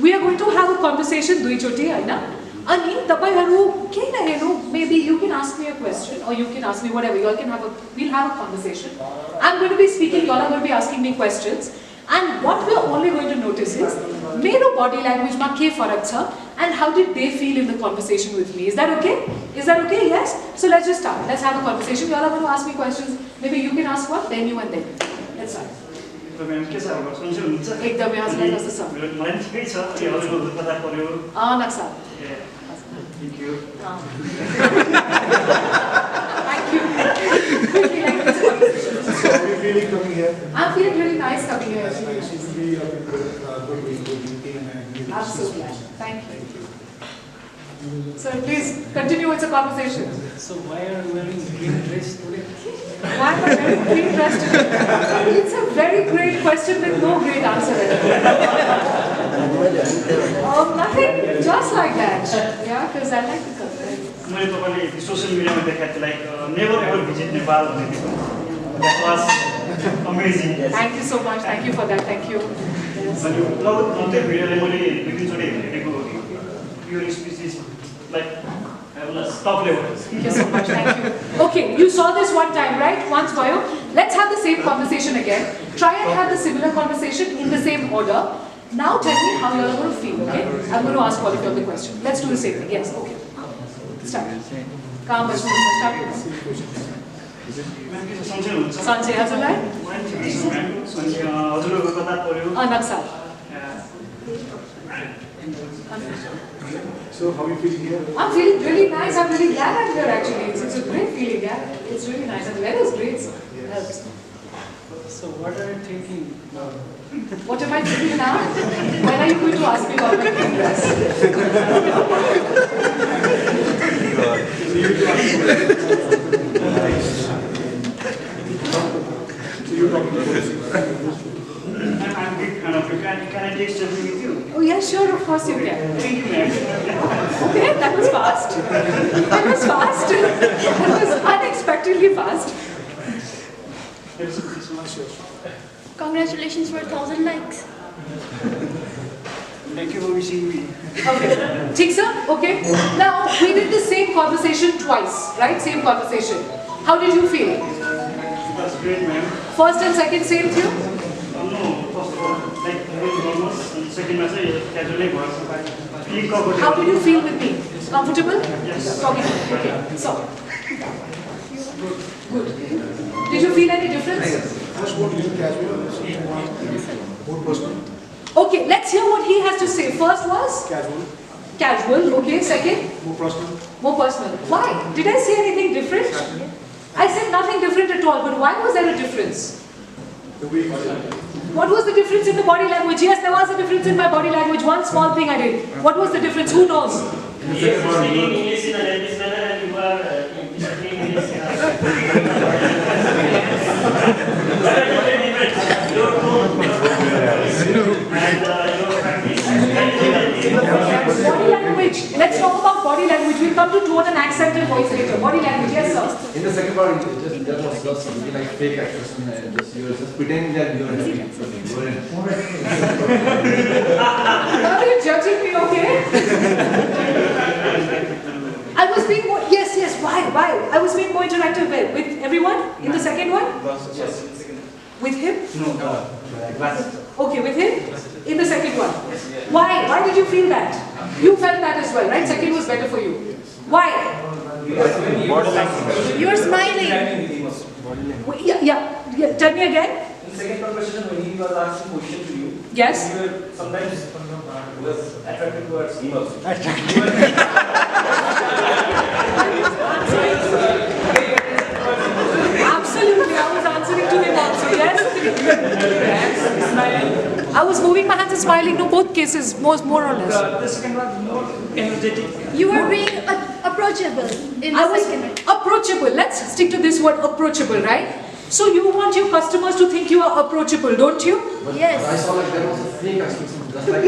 we are going to have a conversation दुईचोटी हैन? अनि तपाईहरु okay, maybe you can ask me a question or you can ask me whatever. We'll have a conversation. I'm going to be speaking, you all are going to be asking me questions. And what we're only going to notice is, mero body language ma ke farak cha, and how did they feel in the conversation with me? Is that okay? Is that okay? Yes? So let's just start. Let's have a conversation. You all are going to ask me questions. Maybe you can ask one, then you and then. Let's start. एकदमै हजुरलाई कस्तो छ? मलाई ठिकै छ, अनि हजुरको कता पर्यो? नक्सा। Thank you. Thank you. Quickly, like this conversation. So how are you feeling coming here? I'm feeling really nice coming here. It seems to be a good way to meeting and Absolutely. Thank you. Sir, please continue with the conversation. So why are you wearing green dress today? Why am I wearing green dress today? It's a very great question with no great answer. Nothing, just like that. Yeah, because I like the color. मैले तपाईले social मिडियामा देखाएको थिएँ, like never ever visit Nepal भन्ने थियो. That was amazing. Thank you so much. Thank you for that. Thank you. Yes. अनि त्यो भिडियोले मैले दुई तिनचोटि हेरेको your speech is like top level. Thank you so much. Thank you. Okay, you saw this one time, right? Once bio. Let's have the same conversation again. Try and have the similar conversation in the same order. Now tell me how you're going to feel, okay? I'm going to ask all of you the question. Let's do the same thing. Yes, okay. Start. Calm, start. Sanjay, Hazulai? हजुरको कता पर्यो? Naksal. So how are you feeling here? I'm feeling really nice. I'm really glad I'm here actually. It's a great feeling, yeah. It's really nice. And the weather is great, so it helps. So what are you thinking now? What am I thinking now? When are you going to ask me about my green dress? I'm big fan of you. Can I take selfie with you? Oh yeah, sure, of course you can. Thank you, ma'am. Okay, that was fast. That was fast. That was unexpectedly fast. Congratulations for 1,000 likes. Thank you for wishing me. Okay. ठीक sir? Okay. Now we did the same conversation twice, right? Same conversation. How did you feel? That's great, ma'am. First and second same to you? No, first of all, like almost, and second message, casually was feeling comfortable. How did you feel with me? Comfortable? Yes. Talking. Okay. So. Good. Did you feel any difference? First one is casual, second one more personal. Okay, let's hear what he has to say. First was Casual, casual. Okay. Second, more personal. more personal. Why? Did I say anything different? I said nothing different at all. But why was there a difference? The way you What was the difference in the body language? Yes, there was a difference in my body language. One small thing I did. What was the difference? Who knows? Yes, speaking English in a English manner, and you are speaking English in a your tone and your practice. Body language. Let's talk about body language. We'll come to tone and accent and voice later. Body language. Yes, sir. In the second part, that was just looking like fake actors. You were just pretending that you were happy. You weren't. Are you judging me, okay? I was being more, yes, why? I was being more interactive with everyone in the second one? Yes. With him? No, Okay, with him? In the second one. Why? Why did you feel that? You felt that as well, right? Second was better for you. Why? You're smiling. Yeah. Tell me again. In second conversation, when he was asking question to you, Yes. you were sometimes was attracted towards him also. Absolutely, I was answering to him also. Yes. Smiling. I was moving my hands and smiling. No, both cases, more or less. the second one more energetic. You were being approachable in I the was second one. approachable. Let's stick to this word, approachable, right? So you want your customers to think you are approachable, don't you? Yes. I saw like there was a fake actor, just like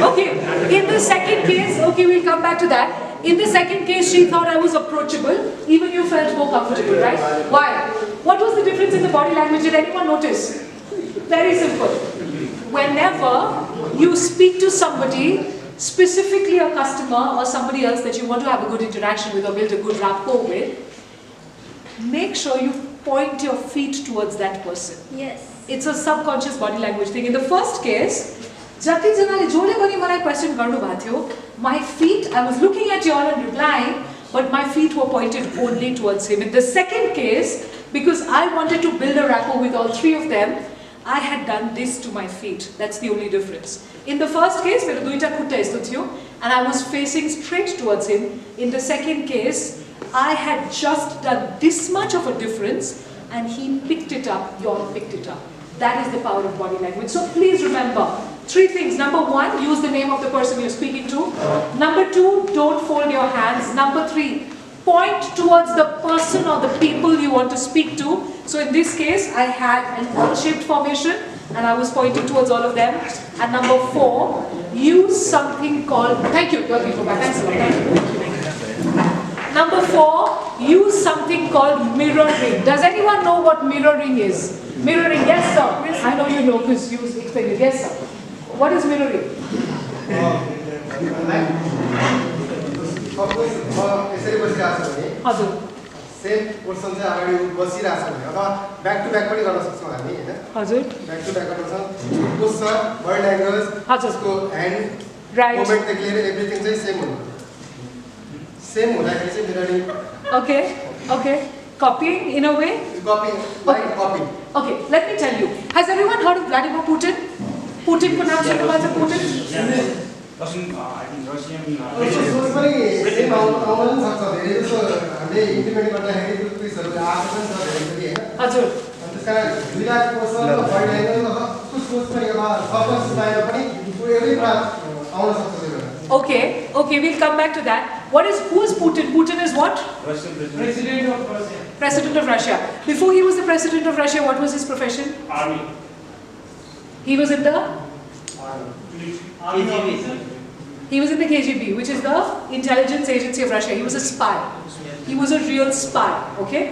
Okay, in the second case, okay, we'll come back to that. In the second case, she thought I was approachable. Even you felt more comfortable, right? Why? What was the difference in the body language? Did anyone notice? Very simple. whenever you speak to somebody, specifically a customer or somebody else that you want to have a good interaction with or build a good rapport with, make sure you point your feet towards that person. Yes. It's a subconscious body language thing. In the first case, जति जनाले जोले पनि मलाई question गर्नु भएको थियो, my feet, I was looking at you all and replying, but my feet were pointed only towards him. In the second case, because I wanted to build a rapport with all three of them, I had done this to my feet. That's the only difference. In the first case, मेरो दुईटा खुट्टा यस्तो थियो, and I was facing straight towards him. In the second case, I had just done this much of a difference, and he picked it up, you all picked it up. That is the power of body language. So please remember, 3 things. Number 1, use the name of the person you're speaking to. Number 2, don't fold your hands. Number 3, point towards the person or the people you want to speak to. So in this case, I had an L-shaped formation and I was pointing towards all of them. And number 4, use something called, thank you, go back. Thanks a lot. Thank you. Number 4, use something called mirroring. Does anyone know what mirroring is? Mirroring, yes sir. I know you know because you explained it. Yes sir. What is mirroring? यसरी बसिरहेको छ भने हजुर same person चाहिँ अगाडि बसिरहेको छ भने अथवा ब्याक टु ब्याक पनि गर्न सक्छौँ हामी हैन हजुर ब्याक टु ब्याक गर्न सक्छौँ पोस्चर बडी ल्याङ्ग्वेज हजुर उसको ह्यान्ड राइट मोमेन्टदेखि लिएर एभ्रिथिङ चाहिँ सेम हुनु सेम हुँदाखेरि चाहिँ मिररिङ Okay, okay. Copying in a way? कपी लाइक कपी Okay, let me tell you. Has everyone heard of Vladimir Putin? Putin को नाम सुन्नु भएको छ Putin? सोच पनि सेम आउन पनि सक्छ धेरै जस्तो हामीले इम्प्लिमेन्ट गर्दाखेरि टुरिस्टहरूले आएको पनि छ धेरै पनि हैन हजुर अनि त्यसकारण 2 लाख पर्सन बडी ल्याङ्ग्वेज उसको सोच पनि एउटा सबक सुनाएर पनि एउटै कुरा आउन सक्छ त्यो बेला Okay, okay, we'll come back to that. Who is Putin? Putin is what? President of Russia. President of Russia. Before he was the president of Russia, what was his profession? Army. He was in the KGB. He was in the KGB, which is the intelligence agency of Russia. He was a spy. He was a real spy, okay?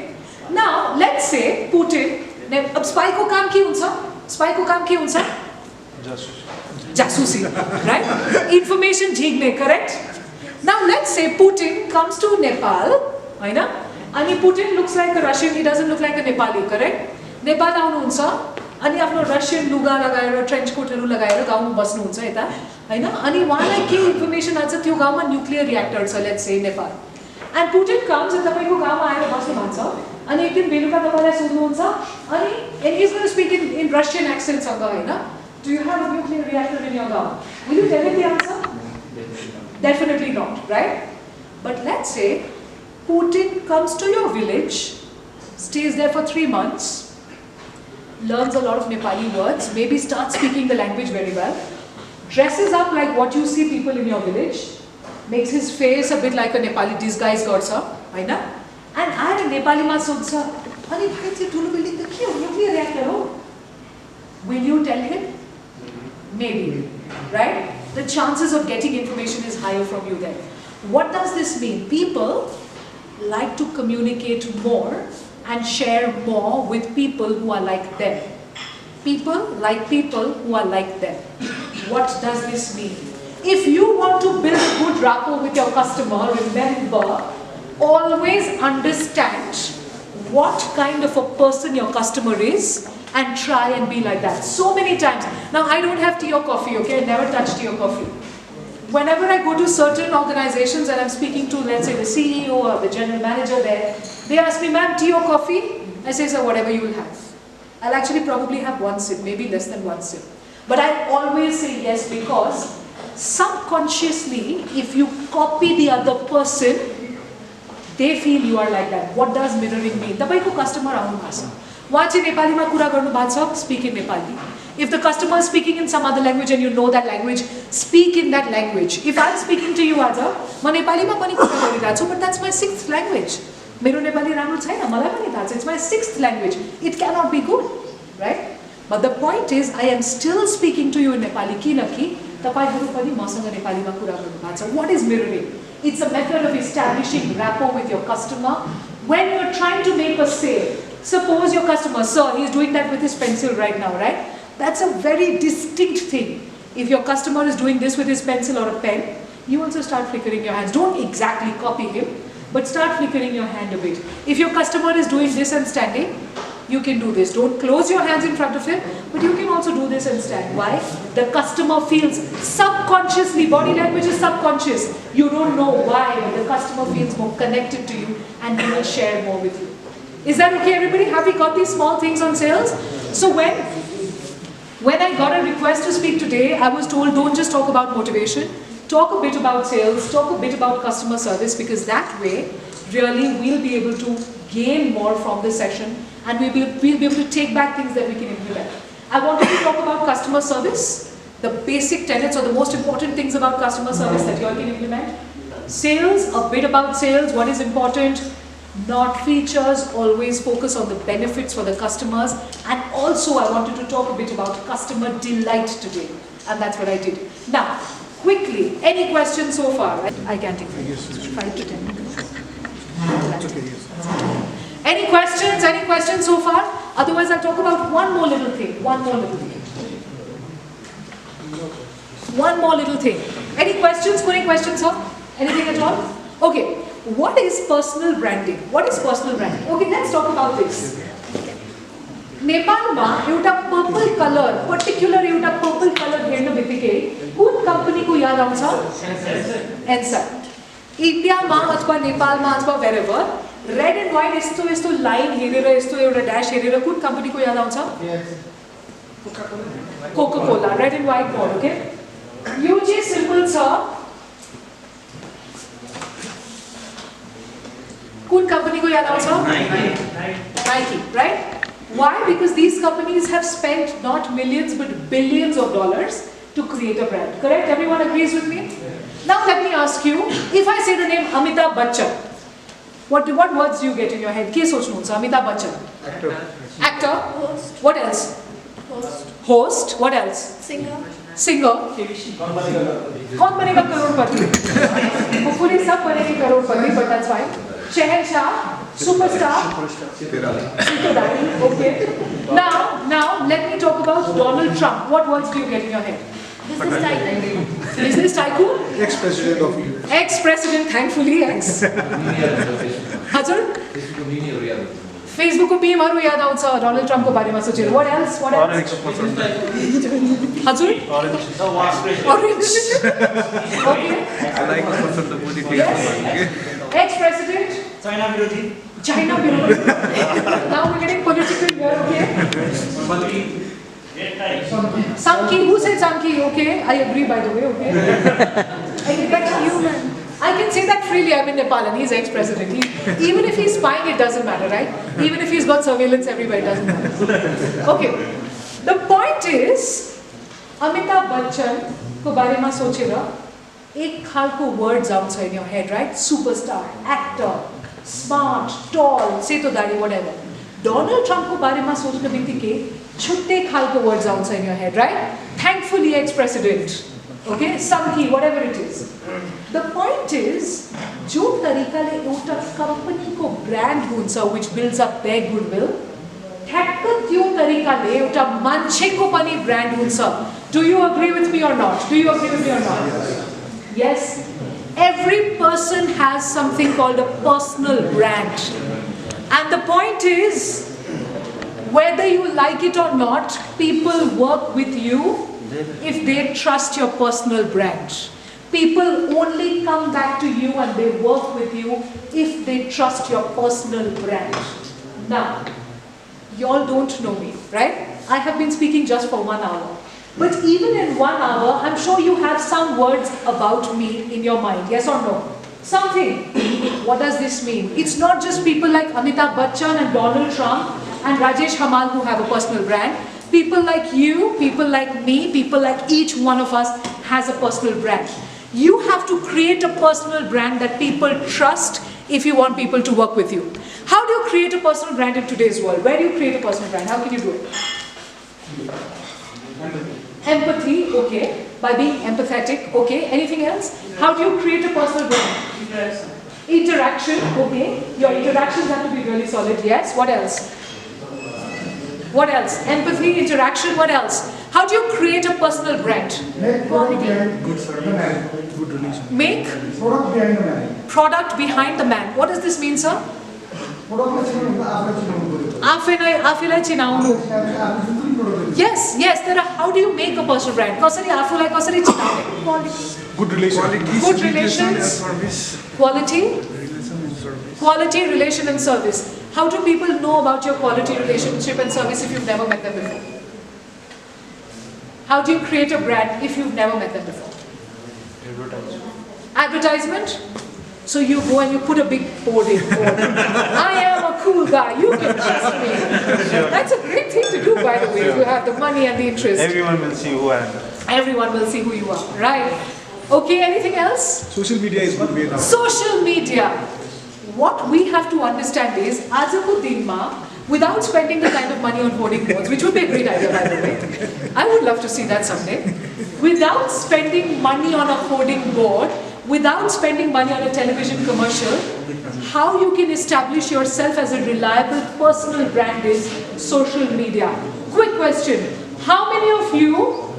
Now, let's say Putin, अब spy को काम के हुन्छ? Spy को काम के हुन्छ? Jasusi, right? Information झिक्ने, correct? Now, let's say Putin comes to Nepal, हैन? अनि Putin looks like a Russian, he doesn't look like a Nepali, correct? Nepal आउनुहुन्छ अनि आफ्नो रसियन लुगा लगाएर ट्रेन्च कोटहरू लगाएर गाउँमा बस्नुहुन्छ यता हैन अनि उहाँलाई के इन्फर्मेसन आछ त्यो गाउँमा न्युक्लियर रिएक्टर छ let's say Nepal end Putin comes end तपाईको गाउँमा आएर बस्नु भन्छ अनि एक दिन बेलुका तपाईलाई सोध्नुहुन्छ अनि and is going to speak in Russian accent सँग हैन do you have a nuclear reactor in your गाउँ will you tell him the answer definitely not right but let's say Putin comes to your village stays there for 3 months, learns a lot of Nepali words, maybe starts speaking the language very well, dresses up like what you see people in your village, makes his face a bit like a Nepali disguise garcha, हैन? And आएर नेपालीमा सोध्छ अनि भाइ चाहिँ ठुलो building त के हो न्युक्लियर रिएक्टर हो? Will you tell him? Maybe, right? The chances of getting information is higher from you then. What does this mean? People like to communicate more and share more with people who are like them. People like people who are like them. What does this mean? If you want to build a good rapport with your customer, remember, always understand what kind of a person your customer is and try and be like that. So many times. Now, I don't have tea or coffee, okay? I never touch tea or coffee. Whenever I go to certain organizations and I'm speaking to, let's say, the CEO or the general manager there, they ask me, ma'am, tea or coffee? I say, sir, whatever you will have. I'll actually probably have 1 sip, maybe less than 1 sip. But I always say yes because subconsciously, if you copy the other person, they feel you are like that. What does mirroring mean? Tapaiko customer aunu bhako cha. Waha chahi Nepali ma kura garnu bhako cha, speak in Nepali. If the customer is speaking in some other language and you know that language, speak in that language. If I'm speaking to you as a, ma Nepali ma pani kura गरिरहेको छु, but that's my 6th language. मेरो नेपाली राम्रो छैन, मलाई पनि थाहा छ. It's my 6th language. It cannot be good, right? But the point is, I am still speaking to you in Nepali किनकि तपाईहरु पनि मसँग नेपालीमा कुरा गर्नु भएको छ. What is mirroring? It's a method of establishing rapport with your customer. When you're trying to make a sale, suppose your customer, sir, he's doing that with his pencil right now, right? That's a very distinct thing. If your customer is doing this with his pencil or a pen, you also start flickering your hands. Don't exactly copy him, but start flickering your hand a bit. If your customer is doing this and standing, you can do this. Don't close your hands in front of him, but you can also do this and stand. Why? The customer feels subconsciously, body language is subconscious. You don't know why, but the customer feels more connected to you and he will share more with you. Is that okay, everybody? Have we got these small things on sales? So when I got a request to speak today, I was told don't just talk about motivation, talk a bit about sales, talk a bit about customer service, because that way, really, we'll be able to gain more from this session and we'll be able to take back things that we can implement. I wanted to talk about customer service, the basic tenets or the most important things about customer service that you all can implement. Sales, a bit about sales, what is important, not features, always focus on the benefits for the customers. And also I wanted to talk a bit about customer delight today, and that's what I did. Now, quickly, any questions so far? I can take 5 to 10 minutes. Any questions? Any questions so far? Otherwise, I'll talk about one more little thing. One more little thing. Any questions? Any questions, sir? Anything at all? Okay. What is personal branding? What is personal branding? Okay, let's talk about this. नेपालमा एउटा purple colour, particular एउटा purple colour हेर्न बित्तिकै कुन कम्पनीको याद आउँछ? Answer. इन्डियामा अथवा नेपालमा अथवा wherever रेड एन्ड व्हाइट यस्तो लाइन हेरेर यस्तो एउटा ड्याश हेरेर कुन कम्पनीको याद आउँछ? Coca Cola. Red and white board. Okay, यो चाहिँ सिम्पल छ. कुन कम्पनीको याद आउँछ? Nike, right? Why? Because these companies have spent not millions but billions of dollars to create a brand. Correct? Everyone agrees with me? Now let me ask you, if I say the name Amitabh Bachchan, what words do you get in your head? के सोच्नुहुन्छ? Amitabh Bachchan. Actor. Host. What else? Host. What else? Singer. कौन बनेगा करोड़पति? Hopefully सब बनेंगे करोड़पति, but that's fine. Shehenshah, superstar, okay. Now let me talk about Donald Trump. What words do you get in your head? Business tycoon. Business tycoon? Ex-president of US. Ex-president, thankfully, ex. Hazur? Facebook को मीमहरु याद आउँछ Donald ट्रम्पको बारेमा सोचेर. What else? Hazur? Orange. Okay. I like to put the political. Yes. Ex-president? China Birodi. Now we're getting political here, okay? Samki, who said Samki? Okay, I agree by the way, okay? I can say that freely. I'm in Nepal and he's ex-president. Even if he's spying, it doesn't matter, right? Even if he's got surveillance everywhere, it doesn't matter. Okay, the point is, Amitabh Bachchan को बारेमा सोचेर एक खालको words आउँछ in your head, right? Superstar, actor, smart, tall, सेतो दाढी, whatever. Donald Trump को बारेमा सोच्न बित्तिकै छुट्टै खालको words आउँछ in your head, right? Thankfully ex-president, okay? Samki, whatever it is. The point is, जो तरिकाले एउटा कम्पनीको ब्रान्ड हुन्छ which builds up their goodwill, ठ्याक्क त्यो तरिकाले एउटा मान्छेको पनि ब्रान्ड हुन्छ. Do you agree with me or not? Do you agree with me or not? Yes. Every person has something called a personal brand. And the point is, whether you like it or not, people work with you if they trust your personal brand. People only come back to you and they work with you if they trust your personal brand. Now, you all don't know me, right? I have been speaking just for 1 hour. But even in 1 hour, I'm sure you have some words about me in your mind, yes or no? Something. What does this mean? It's not just people like Amitabh Bachchan and Donald Trump and Rajesh Hamal who have a personal brand. People like you, people like me, people like each one of us has a personal brand. You have to create a personal brand that people trust if you want people to work with you. How do you create a personal brand in today's world? Where do you create a personal brand? How can you do it? Empathy, okay. By being empathetic, okay. Anything else? How do you create a personal brand? Interaction, okay. Your interactions have to be really solid, yes. What else? What else? Empathy, interaction, what else? How do you create a personal brand? Make product behind good service. Good relation. Make Product behind the man. product behind the man. What does this mean, sir? Product आफैलाई चिनाउनु. Yes, yes, there are, how do you make a personal brand? कसरी आफूलाई कसरी चिनाउने? good relation. Good relations, Service. quality, Relation and service. quality, relation and service. How do people know about your quality, relationship and service if you've never met them before? How do you create a brand if you've never met them before? Advertisement. So you go and you put a big board in. I am a cool guy, you can trust me. That's a great thing to do, by the way, if you have the money and the interest. Everyone will see who I am. Everyone will see who you are, right? Okay, anything else? Social media is good way now. Social media. What we have to understand is, Azako Dinma, without spending the kind of money on hoarding boards, which would be a great idea, by the way. I would love to see that someday. Without spending money on a hoarding board, without spending money on a television commercial, how you can establish yourself as a reliable personal brand is social media. Quick question. How many of you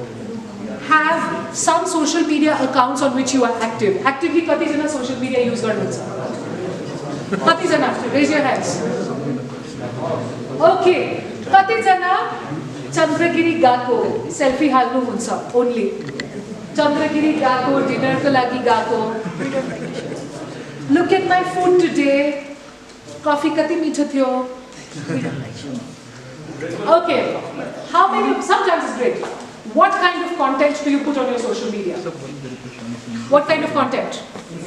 have some social media accounts on which you are active? Actively, kati jana social media use garनुहुन्छ? Kati jana active? Raise your hands. Okay. Kati jana Chandragiri gako selfie halnu huncha only. Chandragiri gako dinner ko lagi gako. Look at my food today. Coffee kati meetha thyo. Okay. How many? Sometimes it's great. What kind of content do you put on your social media? What kind of content?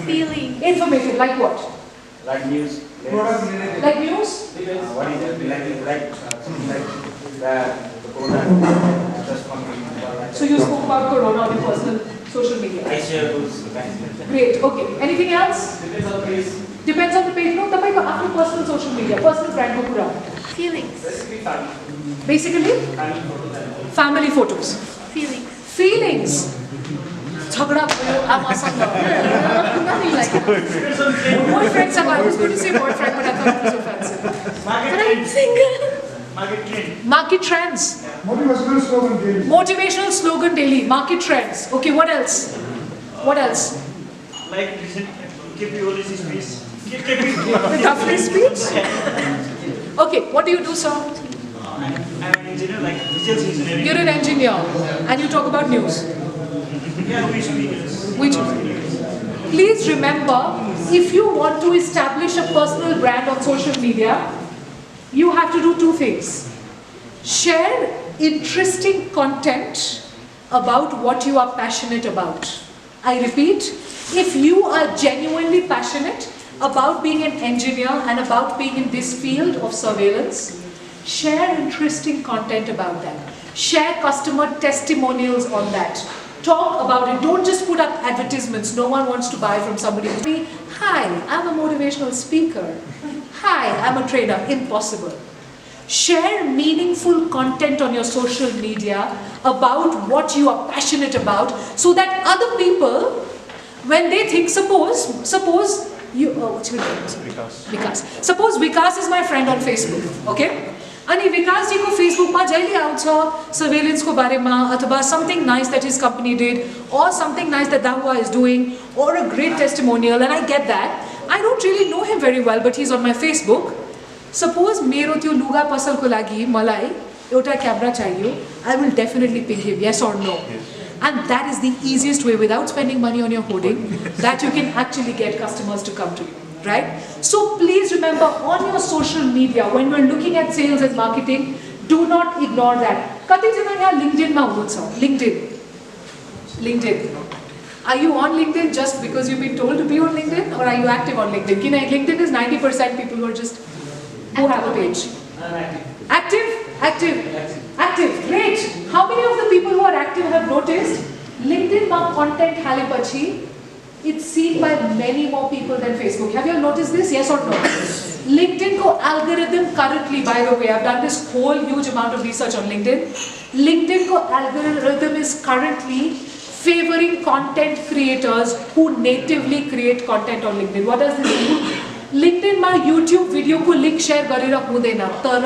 Feeling. Informative, like what? Like news. Like news? What is it? Like something like the product. Just one thing. So you spoke about Corona on your personal social media. I share those. Great. Okay. Anything else? Depends on the page. Depends on the page. No, tapaiको आफ्नो personal social media, personal brand को कुरा. Feelings. Basically, family. Basically, family photos. Feelings. Feelings. झगडा भयो आमासँग. Nothing like that. Boyfriend सँग. I was going to say boyfriend, but I thought it was offensive. But I'm single. Market trends. Motivational slogan daily. Motivational slogan daily. Market trends. Okay, what else? What else? Like, keep your speech. Keep it. The Duffy speech? Okay, what do you do, sir? I'm an engineer, like visual engineering. You're an engineer and you talk about news. Yeah, we speakers. Which, please remember, if you want to establish a personal brand on social media, you have to do two things. Share interesting content about what you are passionate about. I repeat, if you are genuinely passionate about being an engineer and about being in this field of surveillance, share interesting content about that. Share customer testimonials on that. Talk about it. Don't just put up advertisements. No one wants to buy from somebody. Hi, I'm a motivational speaker. Hi, I'm a trainer. Impossible. Share meaningful content on your social media about what you are passionate about so that other people, when they think, suppose you, what's your name? Vikas. Suppose Vikas is my friend on Facebook, okay? And Vikas ji ko Facebook ma jaili aउँछ surveillance ko barema अथवा something nice that his company did or something nice that Dahua is doing or a great testimonial, and I get that. I don't really know him very well, but he's on my Facebook. Suppose मेरो त्यो लुगा पसलको लागि मलाई एउटा camera चाहियो, I will definitely ping him, yes or no. And that is the easiest way, without spending money on your hoarding, that you can actually get customers to come to you, right? So please remember, on your social media, when we're looking at sales and marketing, do not ignore that. कति जना यहाँ LinkedIn मा हुनुहुन्छ? LinkedIn. Are you on LinkedIn just because you've been told to be on LinkedIn, or are you active on LinkedIn? LinkedIn is 90% people who are just who have a page. Active. Great. How many of the people who are active have noticed LinkedIn ma content halipachi, it's seen by many more people than Facebook. Have you all noticed this? Yes or no? LinkedIn ko algorithm currently, by the way, I've done this whole huge amount of research on LinkedIn. LinkedIn ko algorithm is currently favoring content creators who natively create content on LinkedIn. What does this mean? LinkedIn ma YouTube video ko link share garera हुँदैन, तर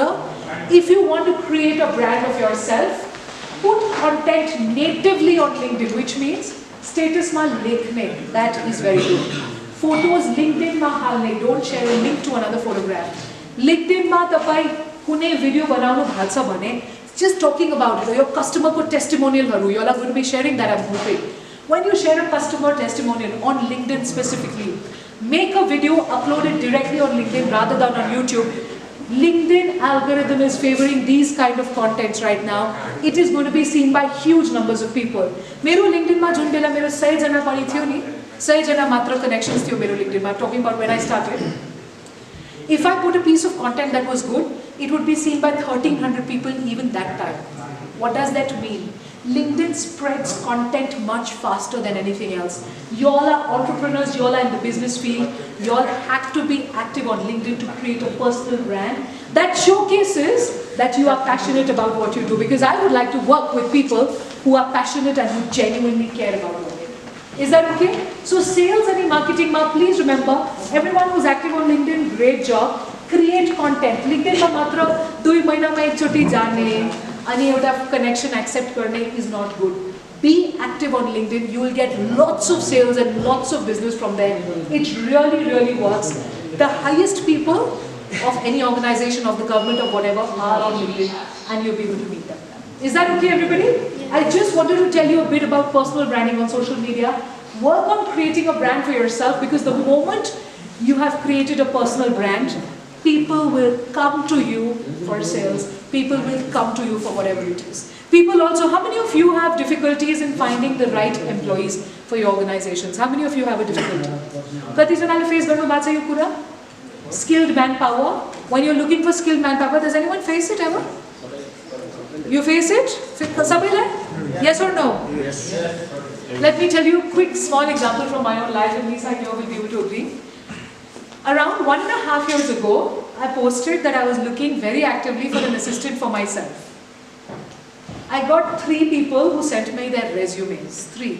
if you want to create a brand of yourself, put content natively on LinkedIn, which means status ma lekhne. That is very good. Photos LinkedIn ma halne. Don't share a link to another photograph. LinkedIn ma tapai kune video banaunu bhalcha bhane, just talking about it. Your customer ko testimonial haru. You all are going to be sharing that, I'm hoping. When you share a customer testimonial on LinkedIn specifically, make a video, upload it directly on LinkedIn rather than on YouTube. LinkedIn algorithm is favoring these kind of contents right now. It is going to be seen by huge numbers of people. Mero LinkedIn ma jun bela mero 100 jana pani थियो नि, 100 jana matra connections थियो mero LinkedIn ma. I'm talking about when I started. If I put a piece of content that was good, it would be seen by 1,300 people even that time. What does that mean? LinkedIn spreads content much faster than anything else. Y'all are entrepreneurs, y'all are in the business field, y'all have to be active on LinkedIn to create a personal brand that showcases that you are passionate about what you do, because I would like to work with people who are passionate and who genuinely care about what they do. Is that okay? So sales and marketing, please remember, everyone who's active on LinkedIn, great job. Create content. LinkedIn ma matra 2 mahina ma ekchoti jane ani euta connection accept garne is not good. Be active on LinkedIn. You will get lots of sales and lots of business from there. It really, really works. The highest people of any organization, of the government or whatever, are on LinkedIn, and you'll be able to meet them. Is that okay, everybody? I just wanted to tell you a bit about personal branding on social media. Work on creating a brand for yourself, because the moment you have created a personal brand, people will come to you for sales. People will come to you for whatever it is. People also, how many of you have difficulties in finding the right employees for your organizations? How many of you have a difficulty? Kati janale face garnu bhacha yo kura? Skilled manpower. When you're looking for skilled manpower, does anyone face it ever? You face it? Yes or no? Yes. Let me tell you a quick small example from my own life, and Lisa and you will be able to agree. Around 1.5 years ago, I posted that I was looking very actively for an assistant for myself. I got 3 people who sent me their resumes. 3.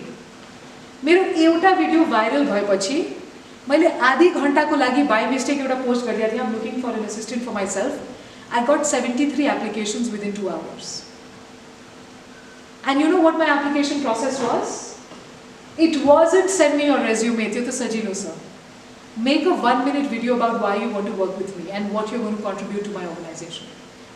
मेरो एउटा video viral भएपछि मैले आधी घण्टाको लागि by mistake एउटा post गरिदिएको थिएँ, I'm looking for an assistant for myself. I got 73 applications within 2 hours. And you know what my application process was? It wasn't send me your resume, त्यो त सजिलो छ. Make a 1-minute video about why you want to work with me and what you're going to contribute to my organization.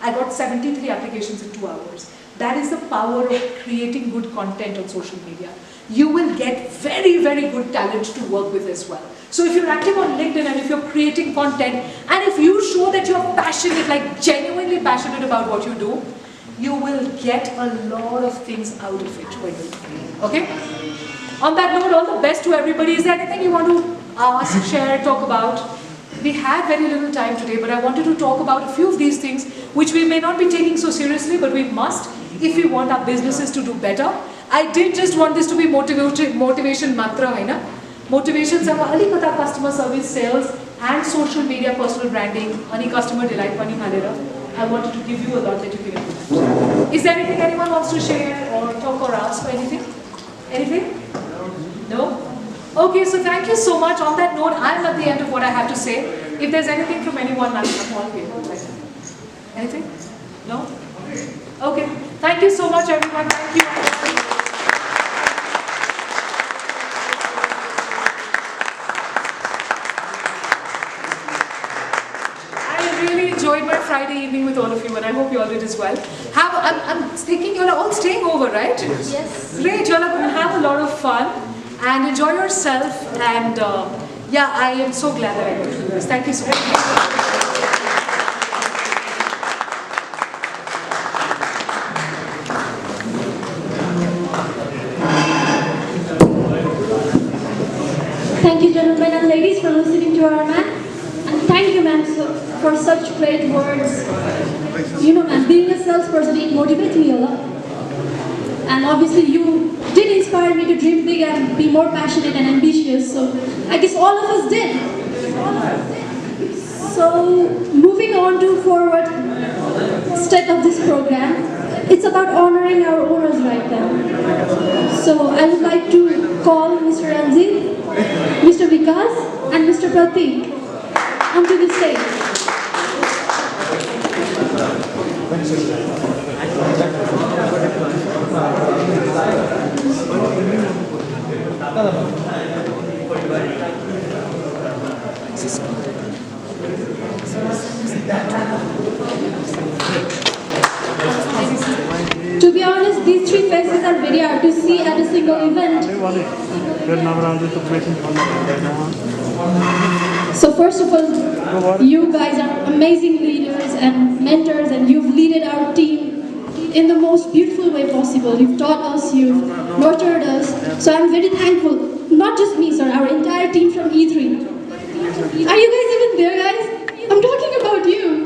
I got 73 applications in 2 hours. That is the power of creating good content on social media. You will get very, very good talent to work with as well. So if you're active on LinkedIn and if you're creating content, and if you show that you're passionate, like genuinely passionate about what you do, you will get a lot of things out of it when you create. Okay? On that note, all the best to everybody. Is there anything you want to ask, share, talk about? We had very little time today, but I wanted to talk about a few of these things which we may not be taking so seriously, but we must if we want our businesses to do better. I did just want this to be motivation mantra, hai na? Motivation sanga alikata customer service, sales and social media personal branding, ani customer delight pani halera. I wanted to give you a lot that you can implement. Is there anything anyone wants to share or talk or ask or anything? Anything? No? Okay, so thank you so much. On that note, I'm at the end of what I have to say. If there's anything from anyone, I'm all here. Anything? No? Okay. Thank you so much, everyone. Thank you. I really enjoyed my Friday evening with all of you, and I hope you all did as well. I'm thinking you're all staying over, right? Yes. Great. You're going to have a lot of fun and enjoy yourself. And yeah, I am so glad that I got to do this. Thank you so much. Thank you, gentlemen and ladies, for listening to our man. And thank you, ma'am, for such great words. You know, ma'am, being a salesperson, it motivates me a lot. And obviously, you did inspire me to dream big and be more passionate and ambitious. So I guess all of us did. So moving on to forward step of this program, it's about honoring our owners right now. So I would like to call Mr. Ranjit, Mr. Vikas, and Mr. Pratik onto the stage. To be honest, these three faces are very hard to see at a single event. So first of all, you guys are amazing leaders and mentors, and you've led our team in the most beautiful way possible. You've taught us, you've nurtured us. So I'm very thankful. Not just me, sir, our entire team from E3. Are you guys even there, guys? I'm talking about you.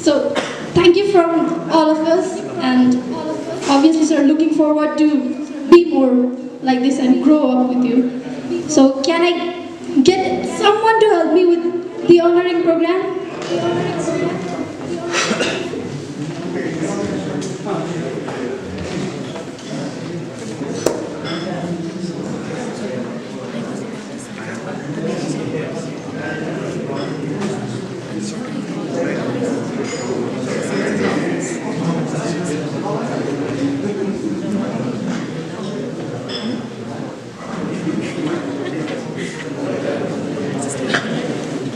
So thank you from all of us, and obviously, sir, looking forward to be more like this and grow up with you. So can I get someone to help me with the honoring program?